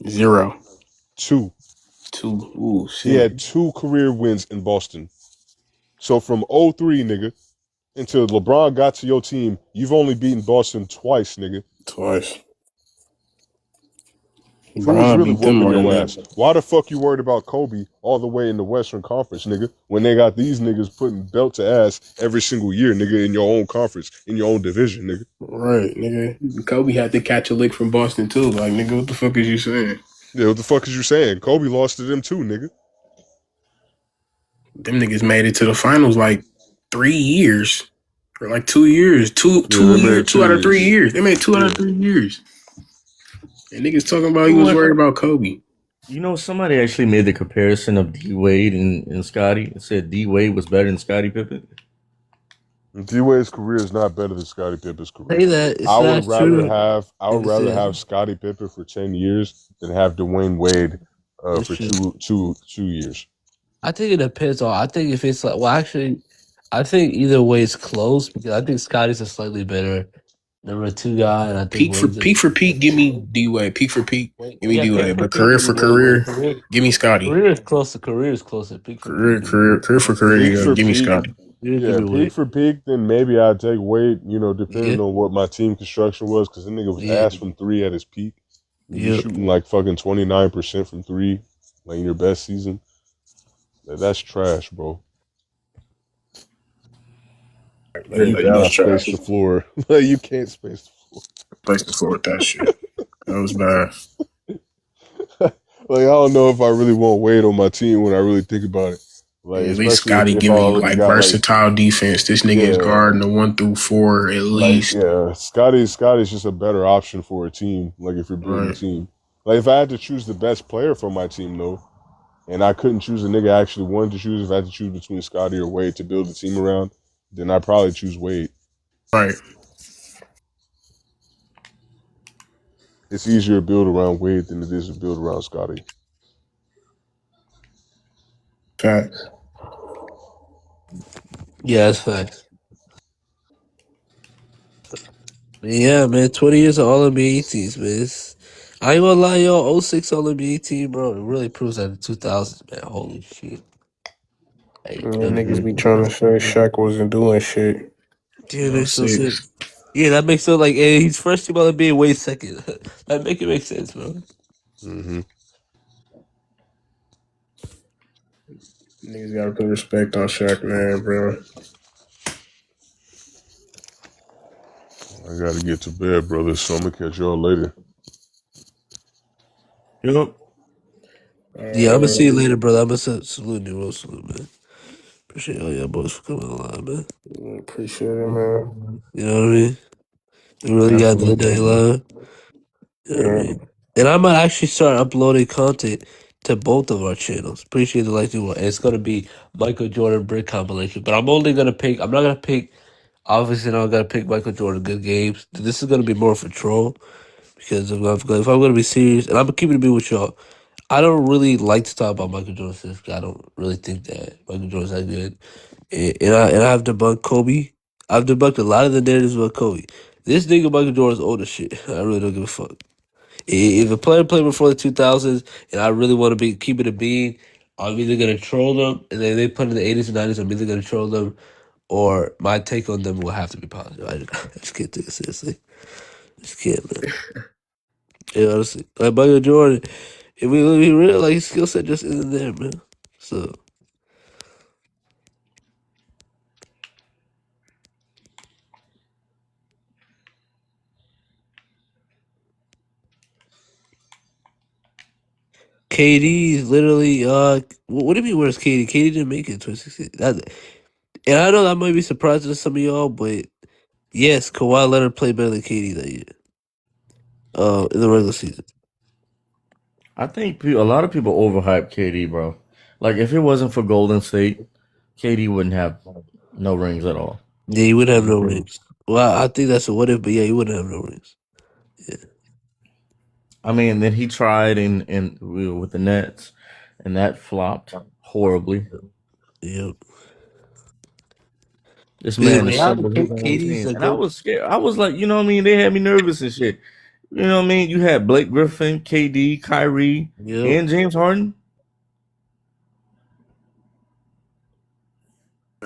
0. 2. Ooh, shit. He had 2 career wins in Boston. So from 03, nigga, until LeBron got to your team, you've only beaten Boston twice, nigga. Twice. So who's really whooping your ass? Why the fuck you worried about Kobe all the way in the Western Conference, nigga? When they got these niggas putting belt to ass every single year, nigga, in your own conference, in your own division, nigga. Right, nigga. Kobe had to catch a lick from Boston too. Like, nigga, what the fuck is you saying? Yeah, what the fuck is you saying? Kobe lost to them too, nigga. Them niggas made it to the finals like 3 years. Or like 2 years. Two out of 3 years. They made 2 out of 3 years. And niggas talking about he was worried about Kobe. You know, somebody actually made the comparison of D Wade and Scottie. It said D Wade was better than Scottie Pippen. D Wade's career is not better than Scottie Pippen's career. Say that. I would rather have Scottie Pippen for 10 years than have Dwayne Wade for two years. I think it depends on. I think if it's like, well, actually, I think either way is close because I think Scottie's a slightly better number 2 guy, and I think peak for peak, give me D Wade. Peak for peak, give me D Wade. But career for career, give me Scottie. Career is closer. Career is closer. Peak for career for career, give me Scottie. Yeah, peak for peak, then maybe I'd take Wade, you know, depending on what my team construction was, because the nigga was ass from 3 at his peak. You're shooting like fucking 29% from 3, like in your best season. That's trash, bro. You can't space the floor. You can't space the floor. Space the floor with that shit. That was bad. Like, I don't know if I really want Wade on my team when I really think about it. Like, at least Scottie give me like versatile defense. This nigga is guarding the 1 through 4 at least. Yeah, Scottie's just a better option for a team. Like, if you're building a team, like if I had to choose the best player for my team though, and I couldn't choose a nigga I actually wanted to choose, if I had to choose between Scottie or Wade to build a team around, then I'd probably choose Wade. Right. It's easier to build around Wade than it is to build around Scottie. Facts. Yeah, that's facts. Yeah, man, 20 years of All-NBA teams, man. I ain't gonna lie, y'all, 06 All-NBA team, bro, it really proves that the 2000s, man, holy shit. Hey, niggas be trying to say Shaq wasn't doing shit. Yeah, makes no sense. Yeah, that makes sense. Like, hey, he's first team All-NBA, Wade second. That make it make sense, bro. Mm-hmm. Niggas gotta put respect on Shaq, man, bro. I gotta get to bed, brother, so I'm gonna catch y'all later. Yep. Yeah, I'm gonna see you later, brother. I'm gonna salute you, real salute, man. Appreciate all y'all boys for coming online, man. Appreciate it, man. You know what I mean? You really got the day live. You know what I mean? And I might actually start uploading content to both of our channels. Appreciate the like you want. And it's gonna be Michael Jordan brick compilation. But I'm only gonna pick. I'm not gonna pick. Obviously, I'm gonna pick Michael Jordan good games. This is gonna be more for troll because if I'm gonna be serious, and I'm gonna keep it with y'all. I don't really like to talk about Michael Jordan since I don't really think that Michael Jordan's that good. And I have debunked Kobe. I've debunked a lot of the narratives about Kobe. This nigga Michael Jordan's old as shit. I really don't give a fuck. If a player played before the 2000s and I really want to be keep it a bean, I'm either gonna troll them, and then they put in the 80s and 90s. I'm either gonna troll them, or my take on them will have to be positive. I just can't take it seriously. I just can't, man. Yeah, honestly, like Michael Jordan, if we really like his skill set just isn't there, man. So. KD is literally what do you mean where's KD? KD didn't make it in 2016. And I know that might be surprising to some of y'all, but yes, Kawhi Leonard played better than KD that year. In the regular season. I think a lot of people overhype KD, bro. Like if it wasn't for Golden State, KD wouldn't have no rings at all. Yeah, he wouldn't have no rings. Well, I think that's a what if, but yeah, he wouldn't have no rings. Yeah. I mean, then he tried in with the Nets, and that flopped horribly. Yep. This man assembled his own team, and I was scared. I was like, you know what I mean? They had me nervous and shit. You know what I mean? You had Blake Griffin, KD, Kyrie, and James Harden.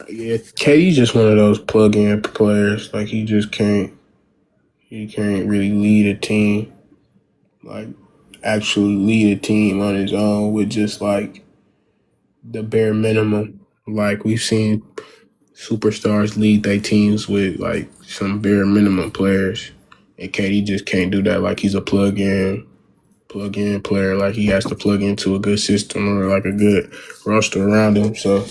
Yeah, KD's just one of those plug-in players. Like he just can't. He can't really lead a team. Like actually lead a team on his own with just like the bare minimum. Like we've seen superstars lead their teams with like some bare minimum players. And KD just can't do that. Like he's a plug-in player. Like he has to plug into a good system or like a good roster around him. So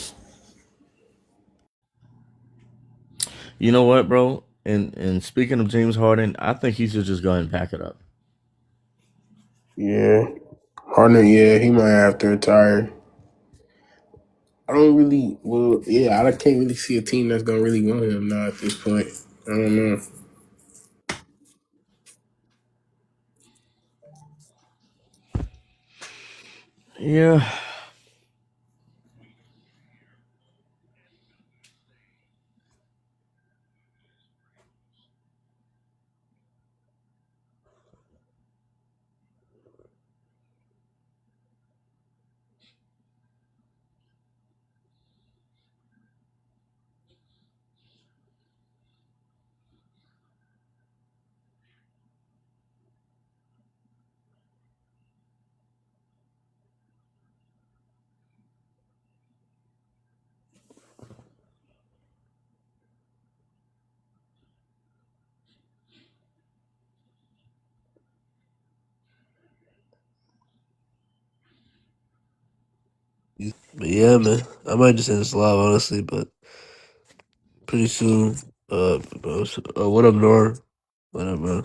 You know what, bro? And speaking of James Harden, I think he should just go ahead and pack it up. yeah. Harden, yeah, he might have to retire. I can't really see a team that's gonna really want him now at this point. I don't know. Yeah. But yeah, man, I might just end this live honestly, but pretty soon. What up, Nora? What up, bro?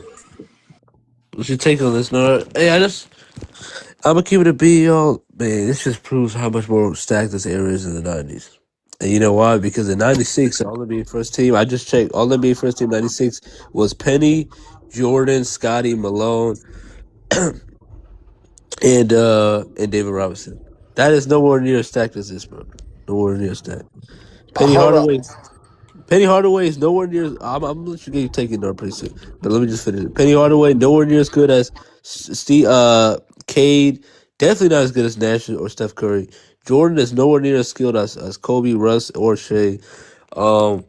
What's your take on this, Nora? Hey, I'm gonna keep it a B, y'all. Man, this just proves how much more stacked this era is in the '90s. And you know why? Because in '96, All NBA first team, I just checked. All NBA first team '96 was Penny, Jordan, Scottie, Malone, and David Robinson. That is nowhere near as stacked as this, bro. Nowhere near as stacked. Penny Hold up. Hardaway. Penny Hardaway is nowhere near. I'm gonna let you get taken there pretty soon, but let me just finish it. Penny Hardaway nowhere near as good as Steve, Cade. Definitely not as good as Nash or Steph Curry. Jordan is nowhere near as skilled as Kobe, Russ, or Shea. Um,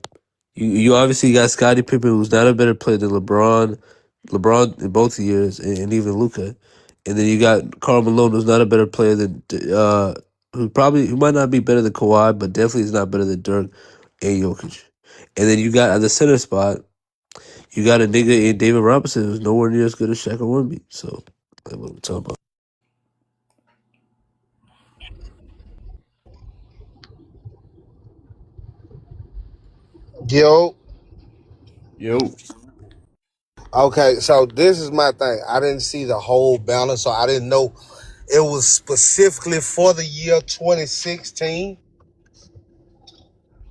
you obviously got Scottie Pippen, who's not a better player than LeBron. LeBron in both years, and even Luka. And then you got Karl Malone, who's not a better player than who might not be better than Kawhi, but definitely is not better than Dirk and Jokic. And then you got at the center spot, you got a nigga in David Robinson who's nowhere near as good as Shaq or Wemby. So that's what we're talking about. Yo, Yo. okay, so this is my thing. I didn't see the whole banner, so I didn't know it was specifically for the year 2016.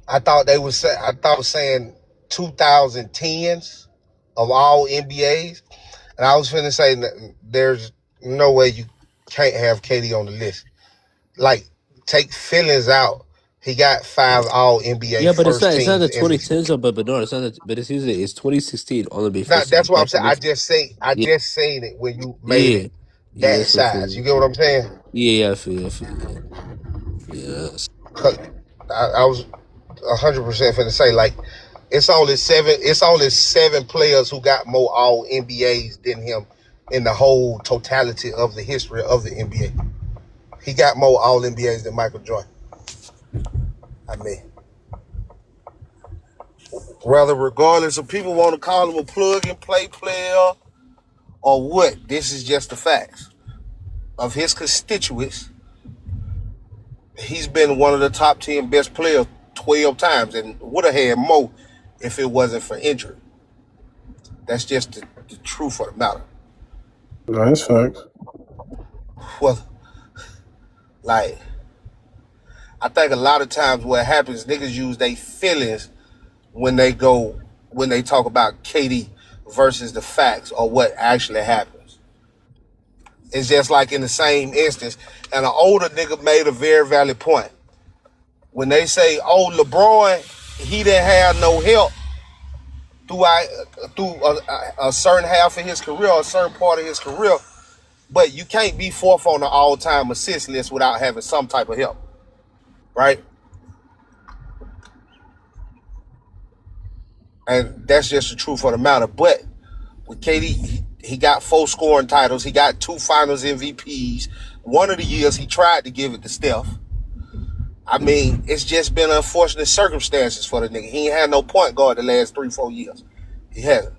I thought it was saying 2010s of all NBAs, and I was finna say there's no way you can't have KD on the list. Like, take feelings out. He got 5 all NBA Yeah, but first it's not teams the in the. 2010s, but no, it's not. But it's 2016 All NBA Now, first team. that's what I'm saying. Definitely. I Yeah, just seen it when you made yeah, it yeah. that That's what I feel. size. You get what I'm saying? Yeah, I feel. I feel. Yeah, yeah. 'Cause I was 100% finna say, like, it's only seven players who got more all NBAs than him in the whole totality of the history of the NBA. He got more all NBAs than Michael Jordan. I mean, rather, regardless of people want to call him a plug and play player or what, this is just the facts of his constituents. He's been one of the top 10 best players 12 times and would have had more if it wasn't for injury. That's just the truth of the matter. No, that's facts. Well, like, I think a lot of times what happens, niggas use their feelings when they talk about KD versus the facts or what actually happens. It's just like in the same instance, and an older nigga made a very valid point. When they say, oh, LeBron, he didn't have no help through a certain half of his career, a certain part of his career, but you can't be fourth on the all-time assist list without having some type of help, right? And that's just the truth of the matter. But with KD, He got 4 scoring titles. He got 2 finals MVPs. One of the years he tried to give it to Steph. I mean, it's just been unfortunate circumstances for the nigga. He ain't had no point guard the last 3-4 years. He hasn't.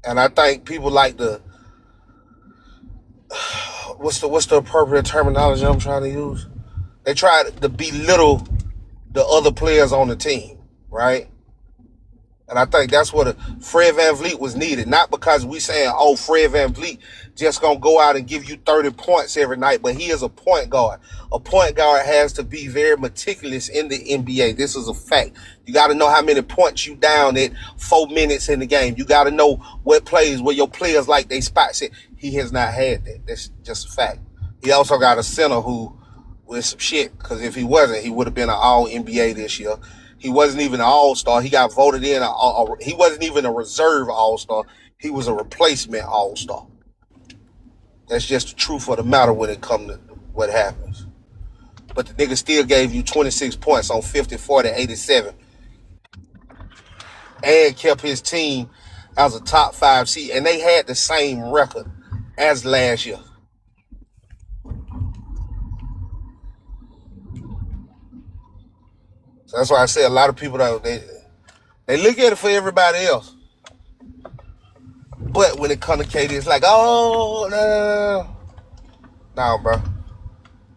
And I think people like the what's the appropriate terminology I'm trying to use? They try to belittle the other players on the team, right? And I think that's what Fred VanVleet was needed. Not because we saying, oh, Fred VanVleet just going to go out and give you 30 points every night, but he is a point guard. A point guard has to be very meticulous in the NBA. This is a fact. You got to know how many points you down at 4 minutes in the game. You got to know what plays, where your players like they spots it. He has not had that. That's just a fact. He also got a center who with some shit, because if he wasn't, he would have been an all-NBA this year. He wasn't even an all-star. He got voted in. He wasn't even a reserve all-star. He was a replacement all-star. That's just the truth of the matter when it comes to what happens. But the nigga still gave you 26 points on 50, 40, 87. And kept his team as a top 5 seed. And they had the same record as last year. So that's why I say a lot of people, they look at it for everybody else. But when it comes to KD, it's like, oh, no. No, bro.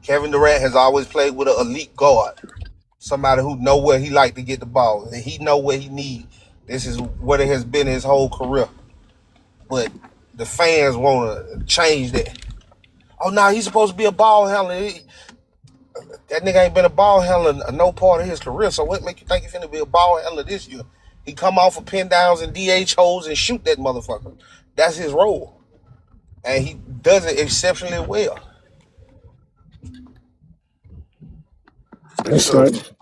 Kevin Durant has always played with an elite guard. Somebody who know where he like to get the ball. And he know what he need. This is what it has been his whole career. But the fans want to change that. Oh, no, he's supposed to be a ball handler. That nigga ain't been a ball handler no part of his career. So what make you think he's finna be a ball handler this year? He come off of pin downs and DH holes and shoot that motherfucker. That's his role. And he does it exceptionally well. That's right.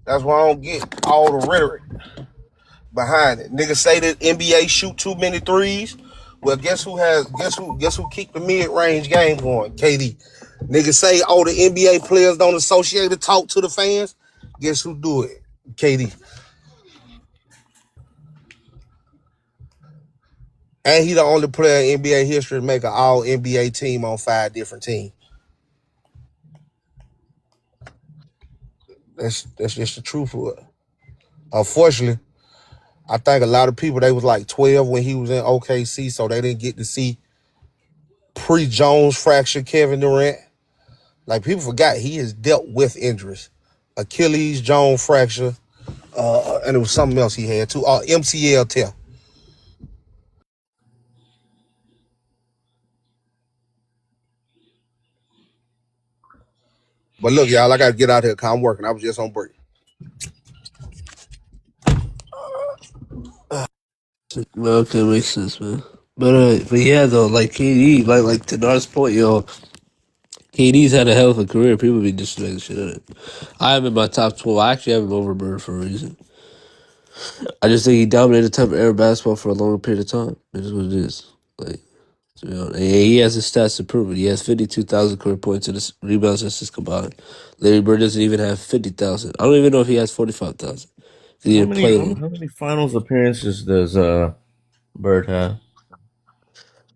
That's why I don't get all the rhetoric behind it. Niggas say that NBA shoot too many threes. Well, guess who keep the mid-range game going? KD. Niggas say, oh, the NBA players don't associate or talk to the fans. Guess who do it? KD. And he the only player in NBA history to make an all-NBA team on 5 different teams. That's just the truth of it. Unfortunately, I think a lot of people, they was like 12 when he was in OKC, so they didn't get to see pre-Jones fracture Kevin Durant. Like, people forgot he has dealt with injuries. Achilles, Jones fracture, and it was something else he had too. MCL tear. But look, y'all, I got to get out here because I'm working. I was just on break. Okay, makes sense, man. But yeah, though, like KD, like to Nar's point, yo, KD's had a hell of a career. People be disrespecting the shit out of it. I have him in my top 12. I actually have him over Bird for a reason. I just think he dominated type of air basketball for a longer period of time. It is what it is. Like, to be honest. And he has his stats to prove it. He has 52,000 career points and his rebounds assists combined. Larry Bird doesn't even have 50,000. I don't even know if he has 45,000. How many finals appearances does Bird have?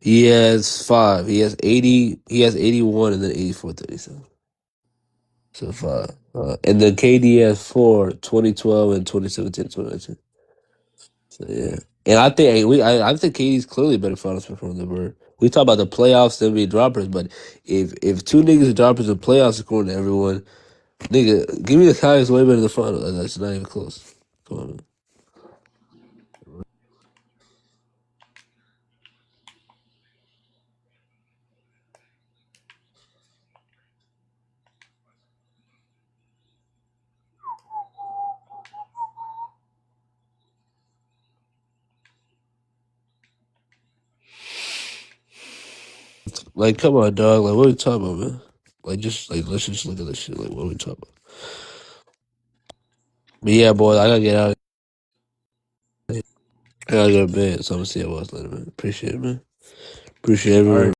He has 5. He has 80. He has 81 and then 84, 37. So 5. And then KD has 4, 2012 and 2017, 2019. So yeah. And I think KD's clearly a better finals performer than Bird. We talk about the playoffs, them being droppers, but if 2 niggas are droppers in playoffs according to everyone, nigga, give me the Cowboys way better than the finals. That's not even close. Come on, man. Like, come on, dog. Like, what are we talking about, man? Like, let's just look at this shit. Like, what are we talking about? But yeah, boy, I gotta get out. I gotta go to bed, so I'm gonna see you guys later, man. Appreciate it, man. Appreciate everyone.